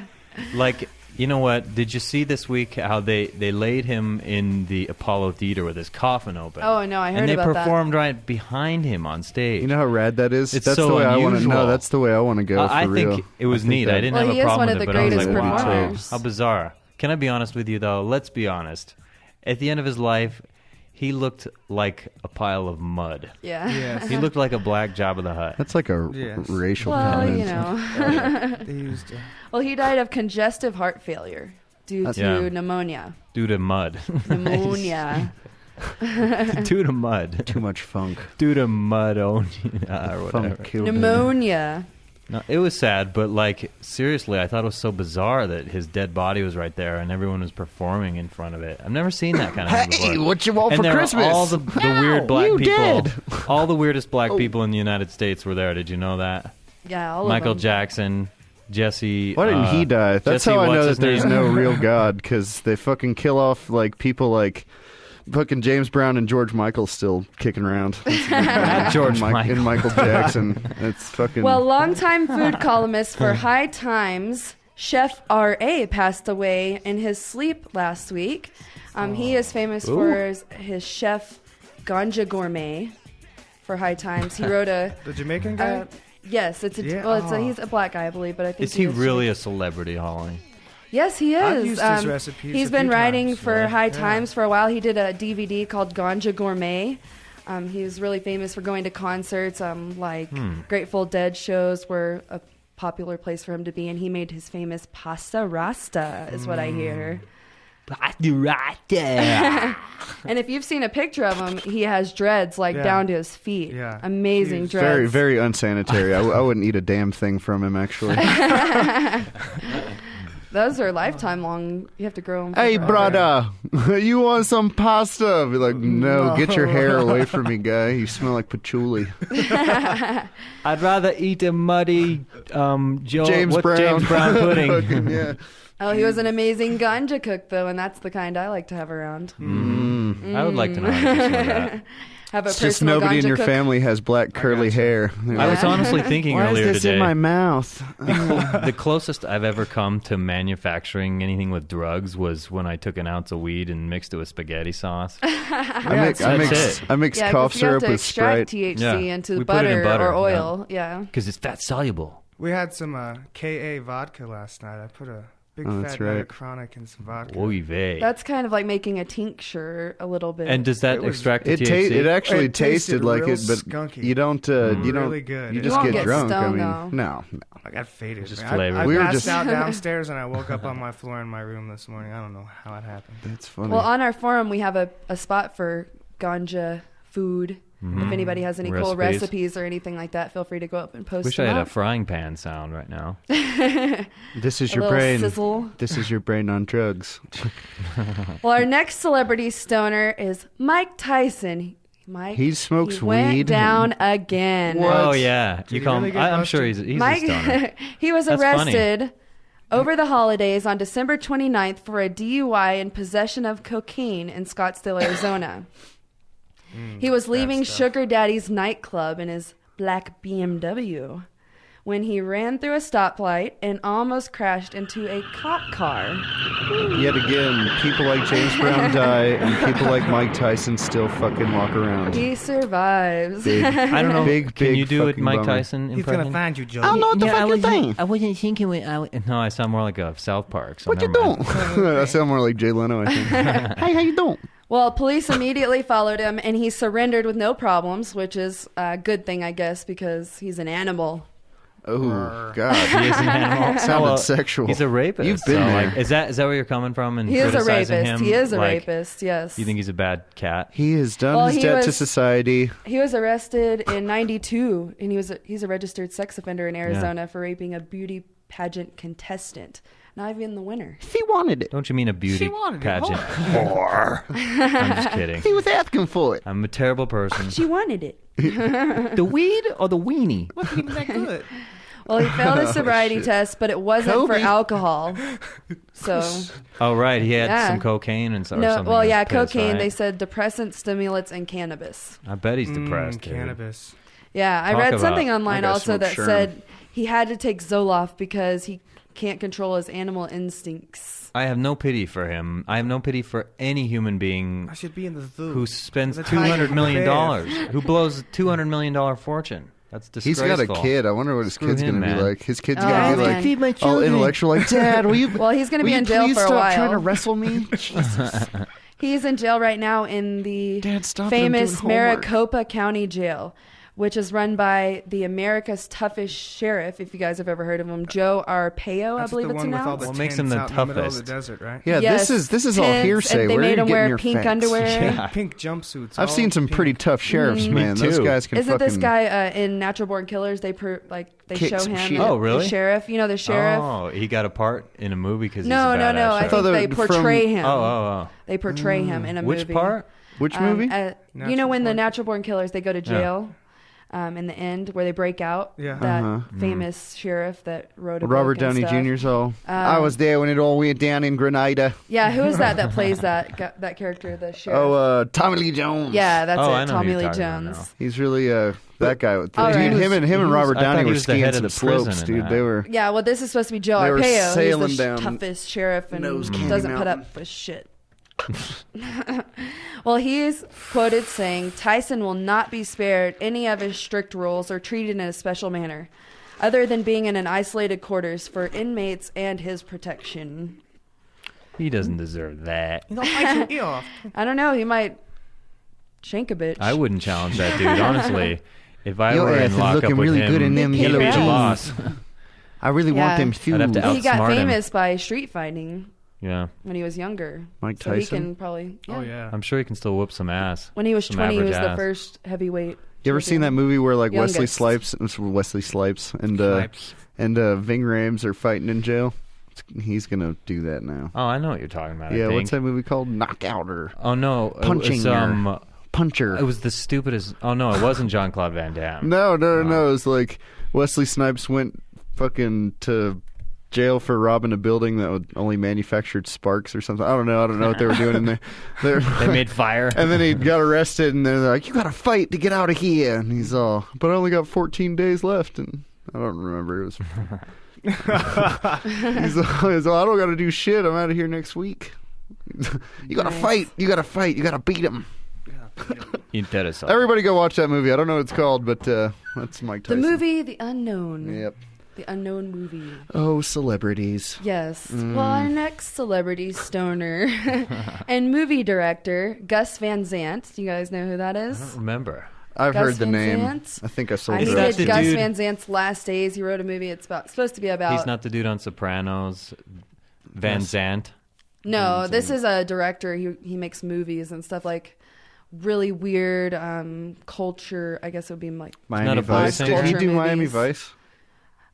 Like, you know what? Did you see this week how they laid him in the Apollo Theater with his coffin open? Oh, no, I heard and they about that. performed right behind him on stage. You know how rad that is? It's That's so the way I want to unusual. know. That's the way I want to go. I for real. think it was I think neat. that- I didn't Well, have he a is problem one of with the it, but I was greatest like, wow, performers. how bizarre. Can I be honest with you, though? Let's be honest. At the end of his life, he looked like a pile of mud. Yeah. Yes. He looked like a black Jabba the Hutt. That's like a Yes. racial Well, comment. you know. They used to. Well, he died of congestive heart failure due to Yeah. pneumonia. Due to mud. Pneumonia. Due to mud. Too much funk. Due to mud or whatever. Funk killed him. Pneumonia. No, it was sad, but like seriously, I thought it was so bizarre that his dead body was right there and everyone was performing in front of it. I've never seen that kind of thing before. Hey, what you want and for there were Christmas? all the weird black you people, dead. all the weirdest black people in the United States were there. Did you know that? Yeah, all Michael of them. Jackson, Jesse. Why didn't he die? That's Jesse, how I know what's that his there's name? no real God, because they fucking kill off like people like fucking James Brown and George Michael still kicking around. Not George and Michael. and Michael Jackson. It's fucking. Well, longtime food columnist for High Times, Chef R.A. passed away in his sleep last week. He is famous for his chef Ganja Gourmet for High Times. He wrote a... The Jamaican guy? Yes, it's a, Yeah. well, it's a, he's a black guy, I believe, but I think Is he is really a celebrity, Holly? Yes, he is. I've used his recipes He's a been few writing times, for yeah. High Yeah. Times for a while. He did a DVD called Ganja Gourmet. He was really famous for going to concerts, like Grateful Dead shows were a popular place for him to be, and he made his famous pasta rasta, is what I hear. And if you've seen a picture of him, he has dreads like down to his feet. Yeah. Amazing Huge. dreads. Very, very unsanitary. I wouldn't eat a damn thing from him, actually. Those are lifetime long. You have to grow them. Hey, brother, you want some pasta? Be like, no, get your hair away from me, guy. You smell like patchouli. I'd rather eat a muddy James Brown pudding. Yeah. Oh, he was an amazing ganja cook, though, and that's the kind I like to have around. I would like to know how to do some of that. Have a It's just personal nobody in ganja your cook. family has black curly hair. I was honestly thinking Why earlier is this today. in my mouth? The closest I've ever come to manufacturing anything with drugs was when I took an ounce of weed and mixed it with spaghetti sauce. I mix Yeah, cough 'cause you have syrup to with extract Sprite. THC into We put it in butter, or butter, oil. Yeah. Because it's fat soluble. We had some KA vodka last night. I put a big that's fat right. chronic in some vodka. Oy vey. That's kind of like making a tincture a little bit. And does that extract the It THC? it actually It tasted tasted like real it, but skunky. you don't. You don't. Really good. You You just won't get get drunk. stoned, I though. mean, no. I got faded. Just man. flavor. I We were passed just- out downstairs and I woke up on my floor in my room this morning. I don't know how it happened. That's funny. Well, on our forum, we have a spot for ganja food. If anybody has any cool recipes or anything like that, feel free to go up and post Wish them I had a up. frying pan sound right now. This is A your little brain. sizzle. This is your brain on drugs. Well, our next celebrity stoner is Mike Tyson. Mike, He smokes went weed. down again. Oh yeah, you he call really him. get I'm sure busted? he's Mike, a stoner. he was That's funny. arrested over the holidays on December 29th for a DUI and possession of cocaine in Scottsdale, Arizona. He was leaving stuff. Sugar Daddy's nightclub in his black BMW when he ran through a stoplight and almost crashed into a cop car. Yet again, people like James Brown die, and people like Mike Tyson still fucking walk around. He survives. Big, I don't know. Big, Can big you do it, fucking Mike bummer. Tyson He's impression? gonna find you, Joe. I don't know what the fuck you're saying. I wasn't thinking. No, I sound more like a South Park. So What you never doing? mind. I sound more like Jay Leno, I think. Hey, how you doing? Well, police immediately followed him, and he surrendered with no problems, which is a good thing, I guess, because he's an animal. Oh, God. He is an animal. Sounded sexual. He's a rapist. You've been so, there. like, is that where you're coming from? And He is a criticizing rapist. him? He is a Like, rapist, yes. You think he's a bad cat? He has done Well, his he debt to was- society. He was arrested in 92, and he's a registered sex offender in Arizona for raping a beauty pageant contestant. Not even the winner. He wanted it. Don't you mean a beauty pageant? Whore. I'm just kidding. He was asking for it. I'm a terrible person. She wanted it. The weed or the weenie? Wasn't even that good. Well, he failed his sobriety shit. test, but it wasn't for Kobe. alcohol. So, Oh, right. He had Yeah. some cocaine and or no, something. well, in his yeah, piss, cocaine. right? They said depressants, stimulants, and cannabis. I bet he's depressed. dude. Cannabis. Yeah, I Talk read about- something that online guy also smoked that Sherm. said he had to take Zoloft because he can't control his animal instincts. I have no pity for him. I have no pity for any human being I should be in the zoo. who spends The tiger $200 million, bear. who blows a $200 million fortune. That's He's disgraceful. got a kid. I wonder what his Screw kid's him, going to be man. like. His kid's Oh, going to man. be like all intellectual. Like, Dad, will you? Well, he's going to will be you in jail please for a stop while. trying to wrestle me? Jesus. He's in jail right now in the Dad, stop it, I'm famous doing homework. Maricopa County Jail, which is run by the America's Toughest Sheriff, if you guys have ever heard of him, Joe Arpaio, That's I believe the it's one with all announced. the What makes tents him the out in the middle of the toughest? desert, right? Yeah, Yes, this is all tents, hearsay. and they Where made are you him getting wear your pink facts? underwear. Yeah. Pink jumpsuits. I've all seen some pink. pretty tough sheriffs, man. Those too. guys can Isn't fucking. this guy in Natural Born Killers? They Kick show some him. shit. the- Oh, really? The sheriff. You know the sheriff. Oh, he got a part in a movie because No, he's a no, badass no. I sheriff. thought think they from- portray him. Oh. They portray him in a Which movie. part? Which movie? You know when the Born- Natural Born Killers they go to jail. In the end, where they break out, Yeah. that famous sheriff that wrote a Robert book and Downey stuff. Jr.'s all. I was there when it all went down in Grenada. Yeah, who is that plays that character, the sheriff? Oh, Tommy Lee Jones. Yeah, that's Oh, I it, know who Tommy you're Lee talking about Jones. now. He's really that guy. Dude, All right. him and Robert I thought Downey he were was the skiing head of some the prison slopes, in dude. that. They were. Yeah, well, this is supposed to be Joe They were Arpaio. sailing He's down the toughest sheriff and Nose Candy doesn't put Mountain. up with shit. Well, he's quoted saying Tyson will not be spared any of his strict rules or treated in a special manner, other than being in an isolated quarters for inmates and his protection. He doesn't deserve that. You don't bite your ear off. I don't know. He might shank a bitch. I wouldn't challenge that dude, honestly. If I Your were ass in is lockup looking with really him, good in them he'd yellow be the jeans. boss. I really Yeah. want them shoes. I'd have to He got outsmart him. famous by street fighting. Yeah. when he was younger. Mike So he Tyson? can probably. Yeah. Oh yeah. I'm sure he can still whoop some ass. When he was Some 20, he was average the ass. first heavyweight. You ever seen that champion. movie where like Wesley Youngest. Snipes and Snipes. Ving Rhames are fighting in jail? He's gonna do that now. Oh, I know what you're talking about. Yeah, I think. what's that movie called? Knockouter. Oh no, Punching it was, Puncher. It was the stupidest. Oh no, it wasn't Jean-Claude Van Damme. No. It was like Wesley Snipes went fucking to jail for robbing a building that only manufactured sparks or something. I don't know what they were doing in there. They made fire. And then he got arrested, and they're like, "You got to fight to get out of here." And he's all, "But I only got 14 days left." And I don't remember. It was. he's all, "I don't got to do shit. I'm out of here next week." You got to fight. You got to fight. You got to beat him. Interesting. Everybody go watch that movie. I don't know what it's called, but that's Mike The Tyson. movie The Unknown. Yep. The Unknown movie. Oh, celebrities. Yes. Well, our next celebrity stoner and movie director, Gus Van Sant. Do you guys know who that I is? don't remember. I've Gus heard the Van name. Sant? I think I sold He it. Is that did the Gus dude- Van Sant's Last Days. He wrote a movie. It's supposed to be about. He's not the dude on Sopranos. Van Zant. No, this is a director. He makes movies and stuff like really weird culture. I guess it would be like Miami not a Vice. voice Did he singer. do Miami Movies. Vice?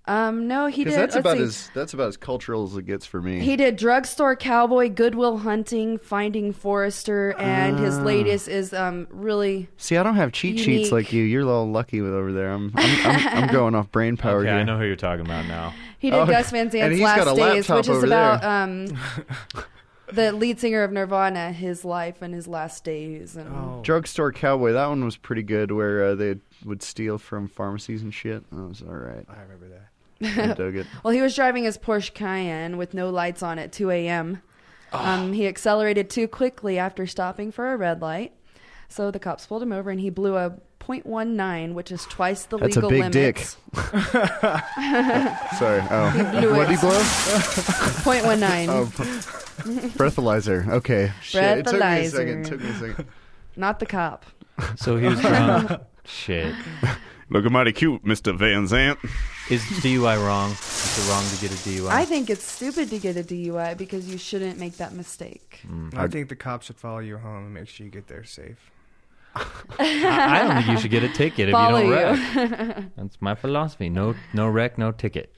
no, he did. That's let's about see. that's about as cultural as it gets for me. He did Drugstore Cowboy, Goodwill Hunting, Finding Forrester, and his latest is really. See, I don't have cheat sheets Unique. like you. You're all lucky with over there. I'm going off brain power Okay, here. I know who you're talking about now. He did Oh, Gus Van and Sant's he's got Last a Days, laptop which is over about the lead singer of Nirvana, his life and his last days. And Drugstore Cowboy. That one was pretty good, where they would steal from pharmacies and shit. That was all right. I remember that. I dug it. Well, he was driving his Porsche Cayenne with no lights on at 2 a.m. He accelerated too quickly after stopping for a red light. So the cops pulled him over and he blew a .19, which is twice the That's a legal big limit. dick. Sorry. Oh, blew what did it. he blow? .19. Oh, breathalyzer. Okay. Shit. It took me a second. Breathalyzer. Not the cop. So he was drunk. Shit. Looking mighty cute, Mr. Van Zant. Is DUI wrong? Is it wrong to get a DUI? I think it's stupid to get a DUI because you shouldn't make that mistake. I think the cops should follow you home and make sure you get there safe. I don't think you should get a ticket if Follow you you. don't wreck. That's my philosophy. No wreck, no ticket.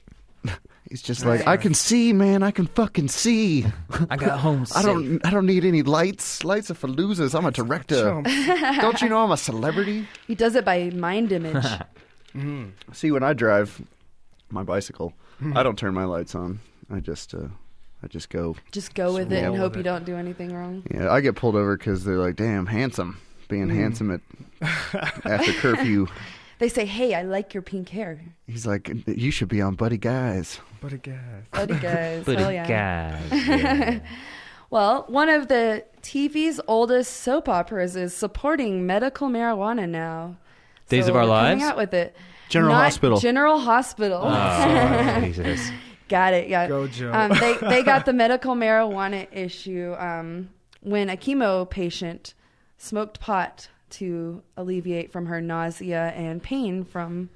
He's just like, I can see, man. I can fucking see. I got home I safe. don't need any lights. Lights are for losers. I'm a director. Don't you know I'm a celebrity? He does it by mind image. See, when I drive my bicycle, I don't turn my lights on. I just go. Just go with it and roll hope with you it. don't do anything wrong. Yeah, I get pulled over because they're like, "Damn, handsome, being handsome at after curfew." They say, "Hey, I like your pink hair." He's like, "You should be on Buddy Guys." But again, Buddy guys. But Hell it yeah. guys, yeah. Well, one of the TV's oldest soap operas is supporting medical marijuana now. Days So of Our we're Lives? Coming out with it. General Not Hospital. General Hospital. Oh, Jesus. Got it. Yeah. Go, Joe. They got the medical marijuana issue when a chemo patient smoked pot to alleviate from her nausea and pain from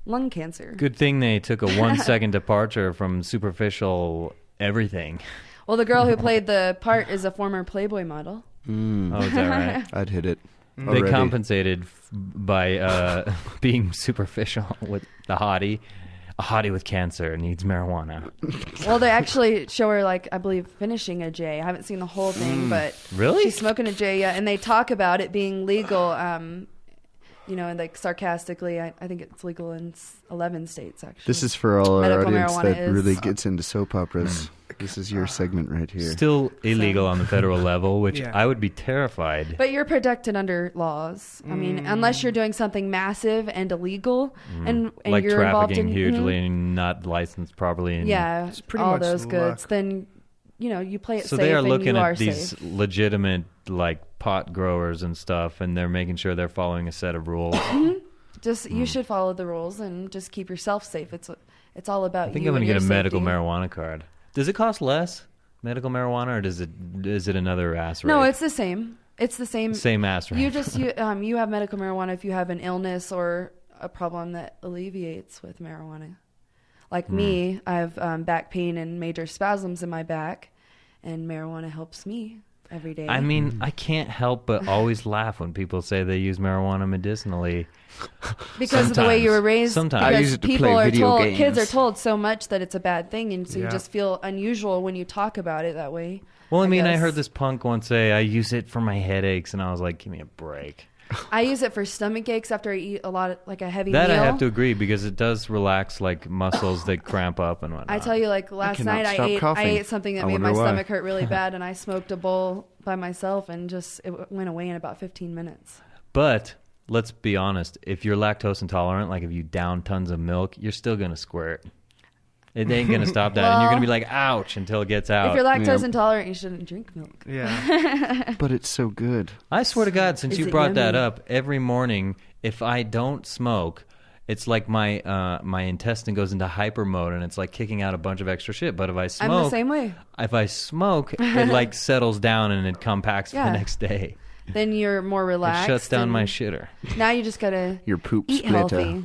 lung cancer. Good thing they took a 1 second departure from superficial everything. Well, the girl who played the part is a former Playboy model. Oh, is that right? I'd hit it. They already. compensated by being superficial with the hottie. A hottie with cancer needs marijuana. Well, they actually show her, like, I believe, finishing a J. I haven't seen the whole thing, but Really? she's smoking a J, yeah. And they talk about it being legal, and like sarcastically, I think it's legal in 11 states, actually. This is for all our Medical audience marijuana that is- really gets into soap operas. This is your segment right here. Still illegal on the federal level, which Yeah. I would be terrified. But you're protected under laws. I mean, unless you're doing something massive and illegal, and Like you're involved trafficking in hugely and not licensed properly. And yeah, pretty all much those goods. luck. Then you play it So safe. they are and looking you are at these safe. legitimate like pot growers and stuff, and they're making sure they're following a set of rules. Just you should follow the rules and just keep yourself safe. It's all about I think you. I'm and gonna get your a medical safety. marijuana card. Does it cost less medical marijuana, or is it another ass rate? No, it's the same. It's the same. Same ass rate. You have medical marijuana if you have an illness or a problem that alleviates with marijuana. Like me, I have back pain and major spasms in my back, and marijuana helps me every day. I mean, I can't help but always laugh when people say they use marijuana medicinally. Because of the way you were raised. Sometimes. Because I use it to people play are video told, games. kids are told so much that it's a bad thing, and so you Yeah. just feel unusual when you talk about it that way. Well, I mean, I guess. heard this punk once say, I use it for my headaches, and I was like, give me a break. I use it for stomach aches after I eat a lot of, like a heavy That meal. I have to agree, because it does relax like muscles that cramp up and whatnot. I tell you, like last cannot night, stop I coughing. ate something that I made wonder my why. stomach hurt really bad, and I smoked a bowl by myself, and just it went away in about 15 minutes. But let's be honest, if you're lactose intolerant, like if you down tons of milk, you're still going to squirt. It ain't going to stop that. And you're going to be like, ouch, until it gets out. If you're lactose Yeah. intolerant, you shouldn't drink milk. Yeah. But it's so good. I swear to God, since Is you it brought that yummy? up, every morning, if I don't smoke, it's like my my intestine goes into hyper mode, and it's like kicking out a bunch of extra shit. But if I smoke, I'm the same way. if I smoke, it like settles down and it compacts for Yeah. the next day. Then you're more It relaxed. shuts down and my shitter. Now you just gotta Your poop eat splitter. healthy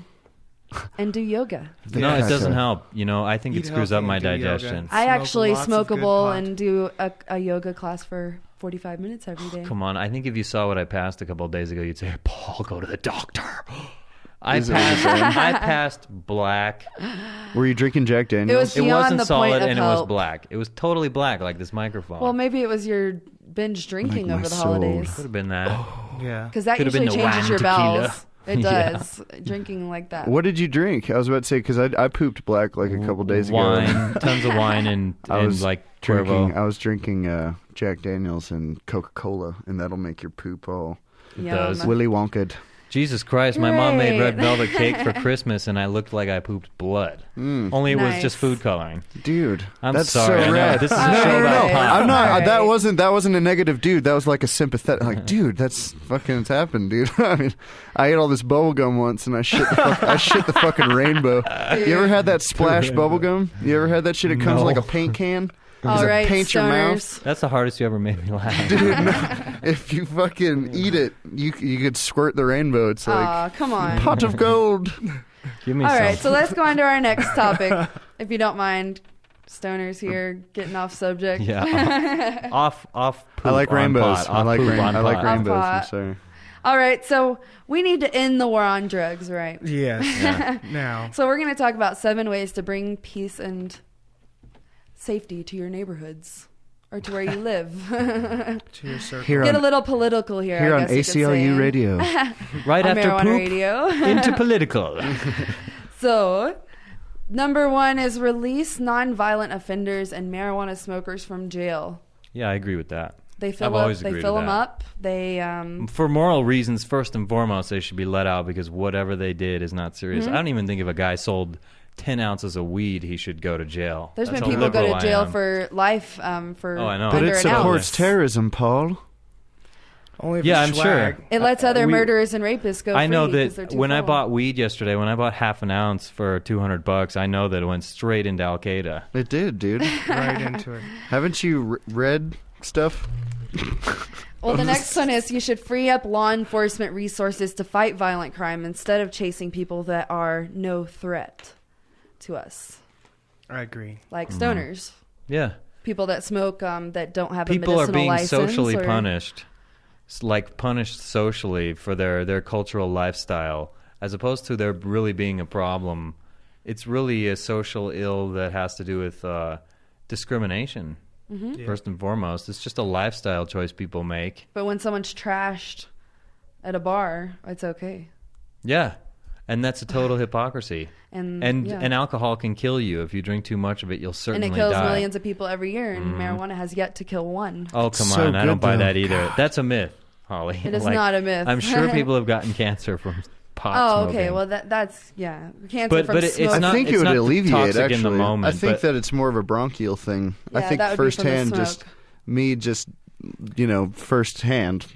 and do yoga. No, it doesn't Yeah. help. You know, I think it Eat screws healthy up my and do yoga. digestion. I Smoke actually lots of smoke a good bowl pot. and do a yoga class for 45 minutes every day. Come on, I think if you saw what I passed a couple of days ago, you'd say, Paul, go to the doctor. I Is it passed black. Were you drinking Jack Daniels? It Beyond wasn't the solid point of and it was help. black. It was totally black, like this microphone. Well, maybe it was your binge drinking Like my over the soul. holidays. Could have been that. Yeah. Because that Could've usually been the changes wine your tequila. bowels. It Yeah. does. Drinking like that. What did you drink? I was about to say, because I pooped black like a couple days ago. Wine, tons of wine and I was like drinking. Cuervo. I was drinking Jack Daniels and Coca-Cola, and that'll make your poop all Yum. does. Willy Wonked. Jesus Christ, my mom made Great. red velvet cake for Christmas, and I looked like I pooped blood. Only it was Nice. just food coloring. Dude, I'm that's sorry. I so know. rad. This is All a show right. about pot. I'm not. All right. That wasn't a negative dude. That was like a sympathetic. Like, dude, that's fucking. It's happened, dude. I mean, I ate all this bubble gum once, and I shit the fucking rainbow. You ever had that splash bubble gum? You ever had that shit? It comes in like a paint can. All Does it right, paint your mouth? stoners. That's the hardest you ever made me laugh. Dude, no. If you fucking eat it, you could squirt the rainbow. It's like Aw, come on. pot of gold. Give me All some. right, so let's go on to our next topic, if you don't mind. Stoners here, getting off subject. Yeah. off poop I like on rainbows. pot. I Off like poop on I like pot. rainbows. I'm pot. sorry. All right, so we need to end the war on drugs, right? Yes. Now. So we're going to talk about 7 ways to bring peace and safety to your neighborhoods or to where you live. To your circle. Here Get on, a little political here. here I on guess you could ACLU say. radio. Right On after marijuana poop, radio. into political. So, number 1 is release nonviolent offenders and marijuana smokers from jail. Yeah, I agree with that. They fill I've up. always They agreed fill with them that. up. They For moral reasons, first and foremost, they should be let out because whatever they did is not serious. Mm-hmm. I don't even think if a guy sold 10 ounces of weed, he should go to jail. There's That's been how people go liberal to I jail am. for life for Oh, I know. But under it an supports ounce. terrorism, Paul. Only if Yeah, it's I'm swag. sure. It lets other We- murderers and rapists go I know free 'cause that they're too when I full. bought weed yesterday, when I bought half an ounce for $200, I know that it went straight into Al Qaeda. It did, dude. Right into it. Haven't you read stuff? Well, the next one is you should free up law enforcement resources to fight violent crime instead of chasing people that are no threat to us, I agree. like stoners, Yeah. people that smoke that don't have People a are medicinal being license. socially or- punished, like punished socially for their cultural lifestyle, as opposed to there really being a problem. It's really a social ill that has to do with discrimination. Mm-hmm. Yeah. First and foremost, it's just a lifestyle choice people make. But when someone's trashed at a bar, it's okay. Yeah, and that's a total hypocrisy. And yeah. And alcohol can kill you if you drink too much of it. You'll And certainly it kills die. millions of people every year, and marijuana has yet to kill one. Oh come So on! I don't good, buy though. that either. That's a myth, Holly. It is not a myth. I'm sure people have gotten cancer from pot Oh, smoking. okay. Well, that's cancer from it's smoke. not- I think it would not alleviate, toxic actually. in the moment, I think but- that it's more of a bronchial thing. I Yeah, think that would be from the firsthand, just smoke. me just, firsthand,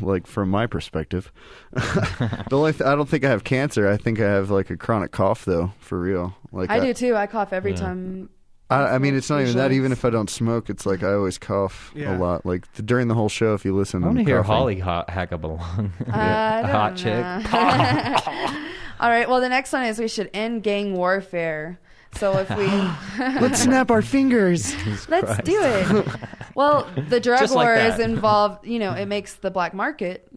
like from my perspective. I don't think I have cancer. I think I have like a chronic cough, though, for real. Like I do too. I cough every time. I mean, it's not even that. Usually. Even if I don't smoke, it's like I always cough Yeah. a lot. Like during the whole show, if you listen, I want to I'm hear coughing. Holly hack up a lung. I A don't hot know. chick. All right. Well, the next one is we should end gang warfare. So if we Let's snap our fingers. let's do it. Well, the drug Just like war that. is involved. It makes the black market,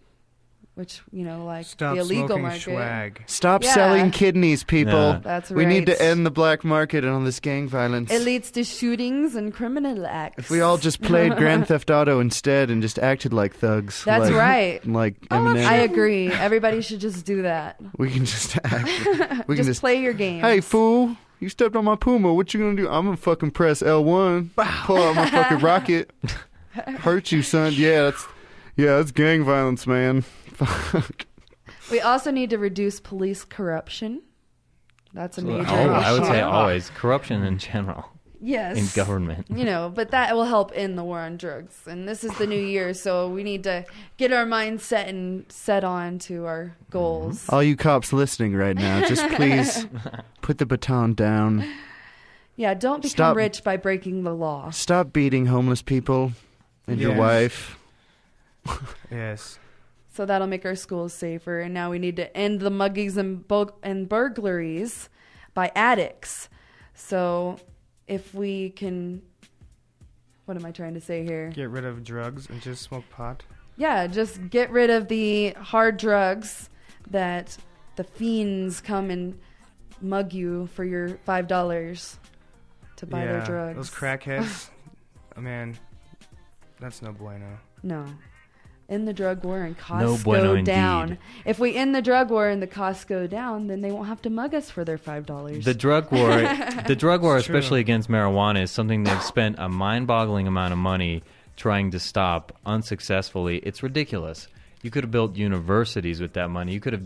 which like Stop the illegal smoking market. swag. Stop Yeah. selling kidneys, people. Yeah. That's We need right. to end the black market on this gang violence. It leads to shootings and criminal acts. If we all just played Grand Theft Auto instead and just acted like thugs. That's like, right. Like Eminem. I agree. Everybody should just do that. We can just act. We can Just play your games. Hey, fool. You stepped on my Puma. What you gonna do? I'm gonna fucking press L1. Pull out my fucking rocket. Hurt you, son. Yeah, that's gang violence, man. Fuck. We also need to reduce police corruption. That's a major I would issue. say always corruption in general Yes. in government. But that will help end the war on drugs. And this is the new year, so we need to get our minds set on to our goals. All you cops listening right now, just please put the baton down. Yeah, don't become Stop. rich by breaking the law. Stop beating homeless people and your Yes. wife. Yes. So that'll make our schools safer. And now we need to end the muggings and burglaries by addicts. So if we can... What am I trying to say here? Get rid of drugs and just smoke pot. Yeah, just get rid of the hard drugs that the fiends come and mug you for your $5 to buy their drugs. Those crackheads. Oh, man, that's no bueno. No. End the drug war and costs No bueno go down. indeed. If we end the drug war and the costs go down, then they won't have to mug us for their $5. The drug war, It's true. especially against marijuana, is something they've spent a mind-boggling amount of money trying to stop unsuccessfully. It's ridiculous. You could have built universities with that money. You could have,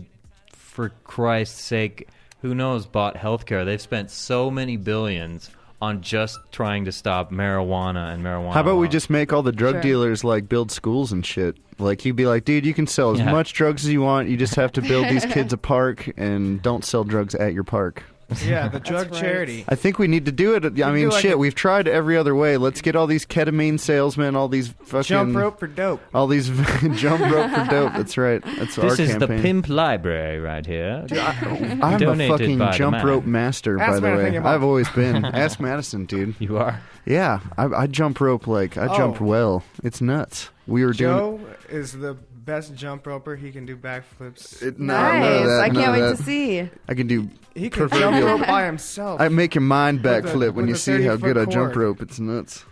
for Christ's sake, who knows, bought healthcare. They've spent so many billions on just trying to stop marijuana and marijuana. How about we alone. just make all the drug Sure. dealers like build schools and shit? Like you'd be like, dude, you can sell as Yeah. much drugs as you want. You just have to build these kids a park and don't sell drugs at your park. Yeah, the drug right. charity. I think we need to do it. I mean, do like shit, a- we've tried every other way. Let's get all these ketamine salesmen, all these fucking Jump rope for dope. all these jump rope for dope. That's right. That's our This is campaign. the pimp library right here. I'm a Donated fucking by the jump man. rope master, Ask by the Madison way. your mom. I've always been. Ask Madison, dude. You are. Yeah, I jump rope like I jump Oh. well. It's nuts. We were doing. Joe is the best jump roper. He can do backflips. Nice. I can't wait to see. I can do. He can proverbial- jump rope by himself. I make your mind With a- backflip when with you a see how 30-foot good I jump cord. rope. It's nuts.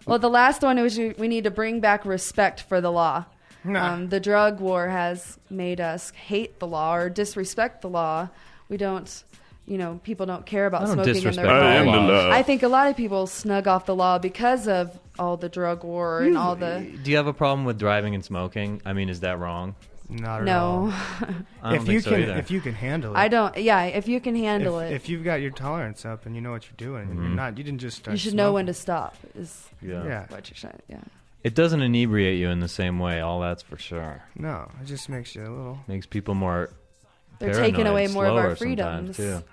Well, the last one is we need to bring back respect for the law. Nah. The drug war has made us hate the law or disrespect the law. We don't, people don't care about I don't smoking in disrespect their I am home. the law. I think a lot of people snug off the law because of all the drug war and all the... Do you have a problem with driving and smoking? I mean, is that wrong? Not at No. all. I don't think so either. If you can handle it. I don't... Yeah, if you can handle it, If you've got your tolerance up and you know what you're doing, and you didn't just start you should know when smoking. to stop is Yeah. what you're saying. Yeah. It doesn't inebriate you in the same way, all that's for sure. No, it just makes you a little. Makes people more They're paranoid, taking away more of our slower sometimes, freedoms. too.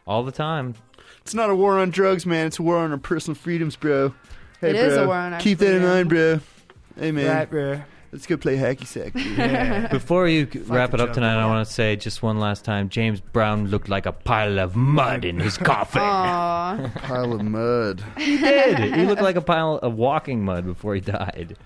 All the time. It's not a war on drugs, man. It's a war on our personal freedoms, bro. Hey, It bro. is a war on our Keep that in freedom. mind, bro. Hey, man. Right, bro. Let's go play hacky sack. dude. Yeah. Before you wrap the it up jump tonight, I war. want to say just one last time, James Brown looked like a pile of mud in his coffin. Aw. Pile of mud. He did. He looked like a pile of walking mud before he died.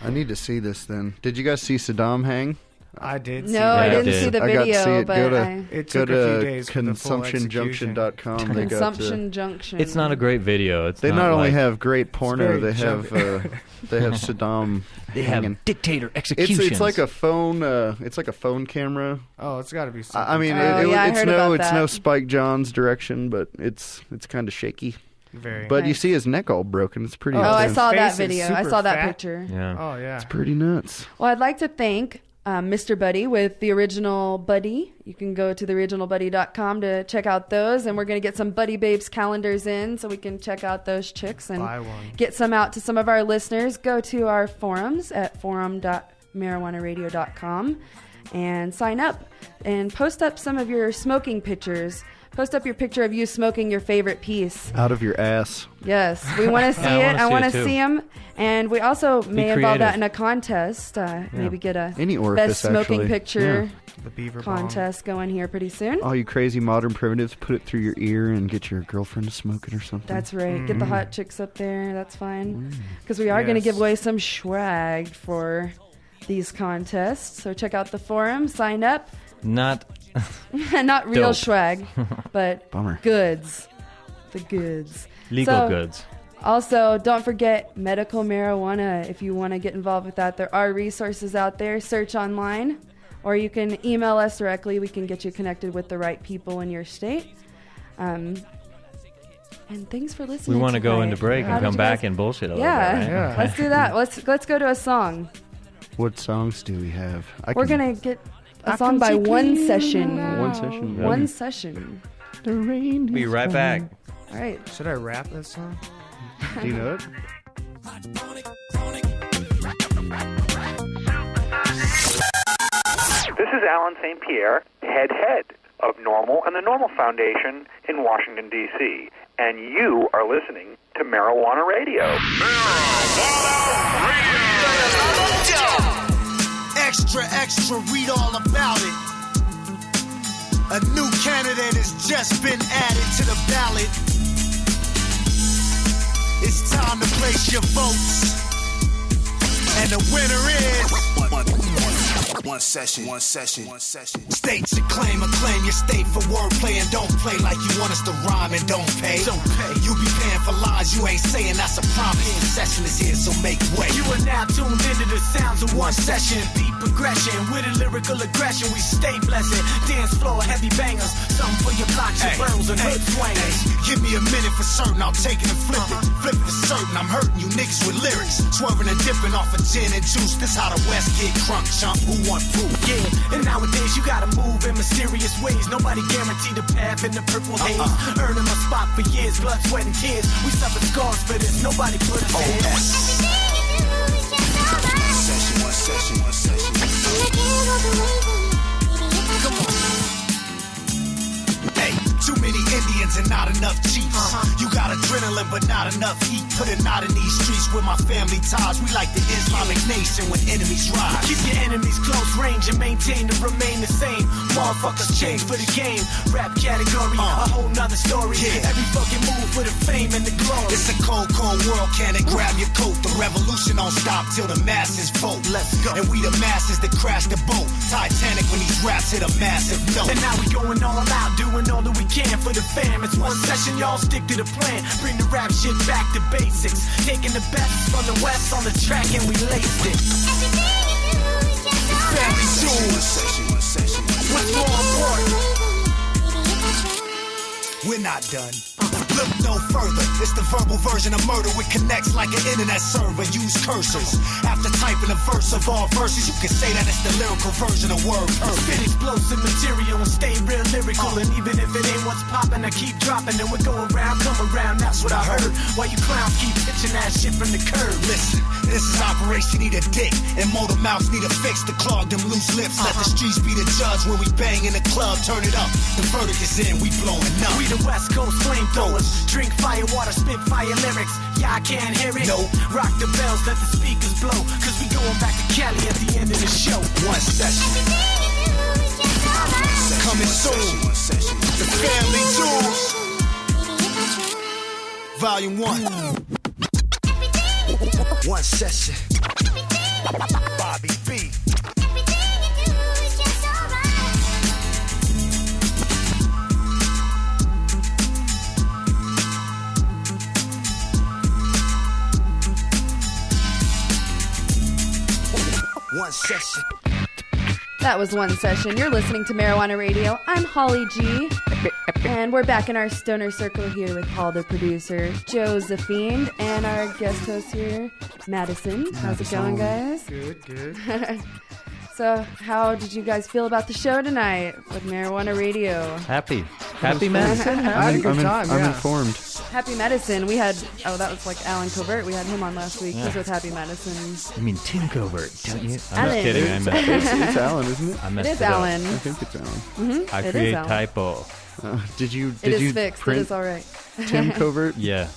I need to see this then. Did you guys see Saddam hang? I did. See No, that. I I didn't did. see the I got to video, see it. but Go to, It go took a few to days for the full execution. consumptionjunction.com. They got Consumption Junction. It's not a great video. It's They not only like, have great porno, very they have Saddam they hanging. have dictator executions. It's like a phone. It's like a phone camera. Oh, it's got to be. Something. I mean, Oh, yeah, I it's heard no, about it's that. no Spike Jonze direction, but it's kind of shaky. very. But you Nice. see his neck all broken. It's pretty. Oh, I intense. saw that face is video. I super saw that fat. picture. Yeah. Oh yeah. It's pretty nuts. Well, I'd like to thank Mr. Buddy with the Original Buddy. You can go to theoriginalbuddy.com to check out those. And we're going to get some Buddy Babes calendars in so we can check out those chicks and Buy one. get some out to some of our listeners. Go to our forums at forum.marijuanaradio.com and sign up and post up some of your smoking pictures Post up your picture of you smoking your favorite piece. Out of your ass. Yes, we want to see it. I want to see them. And we also may involve that in a contest. Maybe get a Any orifice, best smoking actually. picture The beaver contest going here pretty soon. All you crazy modern primitives, put it through your ear and get your girlfriend to smoke it or something. That's right. Get the hot chicks up there. That's fine. Because we are going to give away some swag for these contests. So check out the forum. Sign up. Not real Dope. swag, but Bummer. goods. The goods. legal goods. Also, don't forget medical marijuana. If you want to get involved with that, there are resources out there. Search online, or you can email us directly. We can get you connected with the right people in your state. And thanks for listening. We want to go tonight. into break How and did come you back guys- and bullshit a Yeah, little bit, right? let's do that. Let's go to a song. What songs do we have? We're gonna get a song by One Session. One Session. One Session. The rain. Be right back. All right. Should I rap this song? Do you know it? This is Alan St. Pierre, head of Normal and the Normal Foundation in Washington, D.C., and you are listening to Marijuana Radio. Extra, extra, read all about it. A new candidate has just been added to the ballot. It's time to place your votes. And the winner is... One session. State your claim, acclaim your state for wordplay and don't play like you want us to rhyme and don't pay. You be paying for lies you ain't saying, that's a promise. The session is here, so make way. You are now tuned into the sounds of One Session. Deep progression with a lyrical aggression. We stay blessed. Dance floor, heavy bangers. Something for your blocks, your burls, and hood swangers. Give me a minute for certain, I'll take it and flip it. Flip it for certain, I'm hurting you niggas with lyrics. Swerving and dipping off of gin and juice. This how the West get crunk, chump. Who want proof? Yeah, and nowadays you gotta move in mysterious ways. Nobody guaranteed a path in the purple haze. Earning my spot for years, blood, sweat, and tears. We suffered scars for this. Nobody put us in. One session. Come on. Hey, too many Indians and not enough chiefs. You got adrenaline but not enough heat. Put a knot in these streets with my family ties. We like the Islamic nation when enemies rise. Keep your enemies close range and maintain to remain the same. Motherfuckers change for the game. Rap category, a whole nother story. Every fucking move for the fame and the glory. It's a cold, cold world, can it? Grab your coat. The revolution don't stop till the masses vote. Let's go. And we the masses that crash the boat. Titanic when these raps hit a massive note. And now we going all out, doing all that we can for the fam. It's one session, y'all stick to the plan. Bring the rap shit back to basics. Taking the best from the west on the track and we laced it. Family jewels. What's more important? We're not done. Look no further. It's the verbal version of murder. It connects like an internet server. Use cursors. After typing a verse of all verses, you can say that it's the lyrical version of word perfect. Spit explosive material and stay real lyrical. And even if it ain't what's popping, I keep dropping. And we go around, come around. That's what I heard. While you clowns keep pitching that shit from the curb. Listen, this is Operation Need a Dick. And motor mouths need a fix to clog them loose lips. Let the streets be the judge when we bang in the club. Turn it up. The verdict is in. We blowing up. We the West Coast flamethrowers. Drink fire, water, spit fire lyrics. Y'all can't hear it? No. Rock the bells, let the speakers blow. Cause we going back to Cali at the end of the show. One session. Coming soon. The Family Jewels. Volume 1. One session. Bobby B. One session. That was One Session. You're listening to Marijuana Radio. I'm Holly G. And we're back in our stoner circle here with Paul, the producer, Josephine, and our guest host here, Madison. How's it going, guys? Good. So, how did you guys feel about the show tonight with Marijuana Radio? Happy medicine. I had a good time. I'm Yeah. informed. Happy Medicine. We had, that was like Alan Covert. We had him on last week. He's with Happy Medicine. You mean Tim Covert, don't you? I'm Alan. not kidding. I messed It's Alan, isn't it? I It messed is it up. Alan. I think it's Alan. Mm-hmm. I It is create Alan. typo. Did you It is you fixed. It print is all right. Tim Covert? Yeah.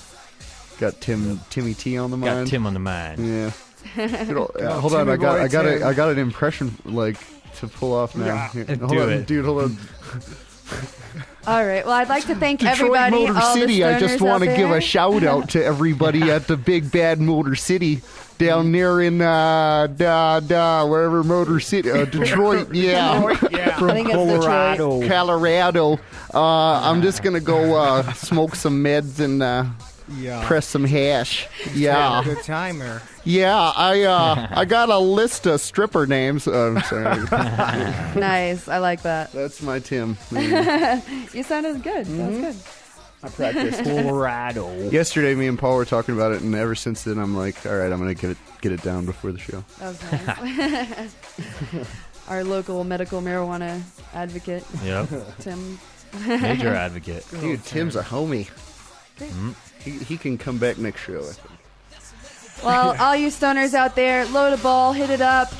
Got Timmy T on the mind. Got Tim on the mind. Yeah. Hold on, Timmy boy I Tim. got an impression like to pull off now. Yeah. Here, Do hold on, it. dude. Hold on. All right. Well, I'd like to thank Detroit everybody. Motor all City. the I just want to give a shout out to everybody at the Big Bad Motor City down there in wherever Motor City, Detroit. Yeah, Yeah. I think it's Detroit. Colorado. I'm just gonna go smoke some meds and Yeah. press some hash. Yeah, Good timer. yeah. I got a list of stripper names. I'm sorry. Nice. I like that. That's my Tim. Yeah. You sounded good. That was good. I practiced. Colorado. Yesterday, me and Paul were talking about it, and ever since then, I'm like, all right, I'm gonna get it down before the show. That was nice. Our local medical marijuana advocate, Yep. Tim. Major advocate. Dude, Tim's a homie. He can come back next show, I think. Well, all you stoners out there, load a ball, hit it up.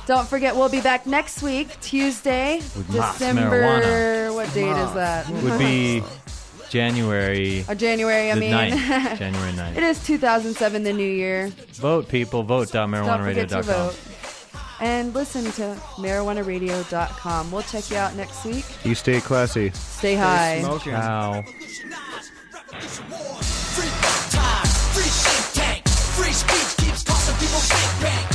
Don't forget, we'll be back next week, Tuesday, With Moss December. Marijuana. What date is that? Would be January. Or January, I the mean. 9th. January 9th. It is 2007, the new year. Vote, people. Don't forget to Vote.marijuanaradio.com. vote. And listen to marijuanaradio.com. We'll check you out next week. You stay classy. Stay high. Smoking. Ciao. Free time, free think tank, free speech keeps causing people think bang.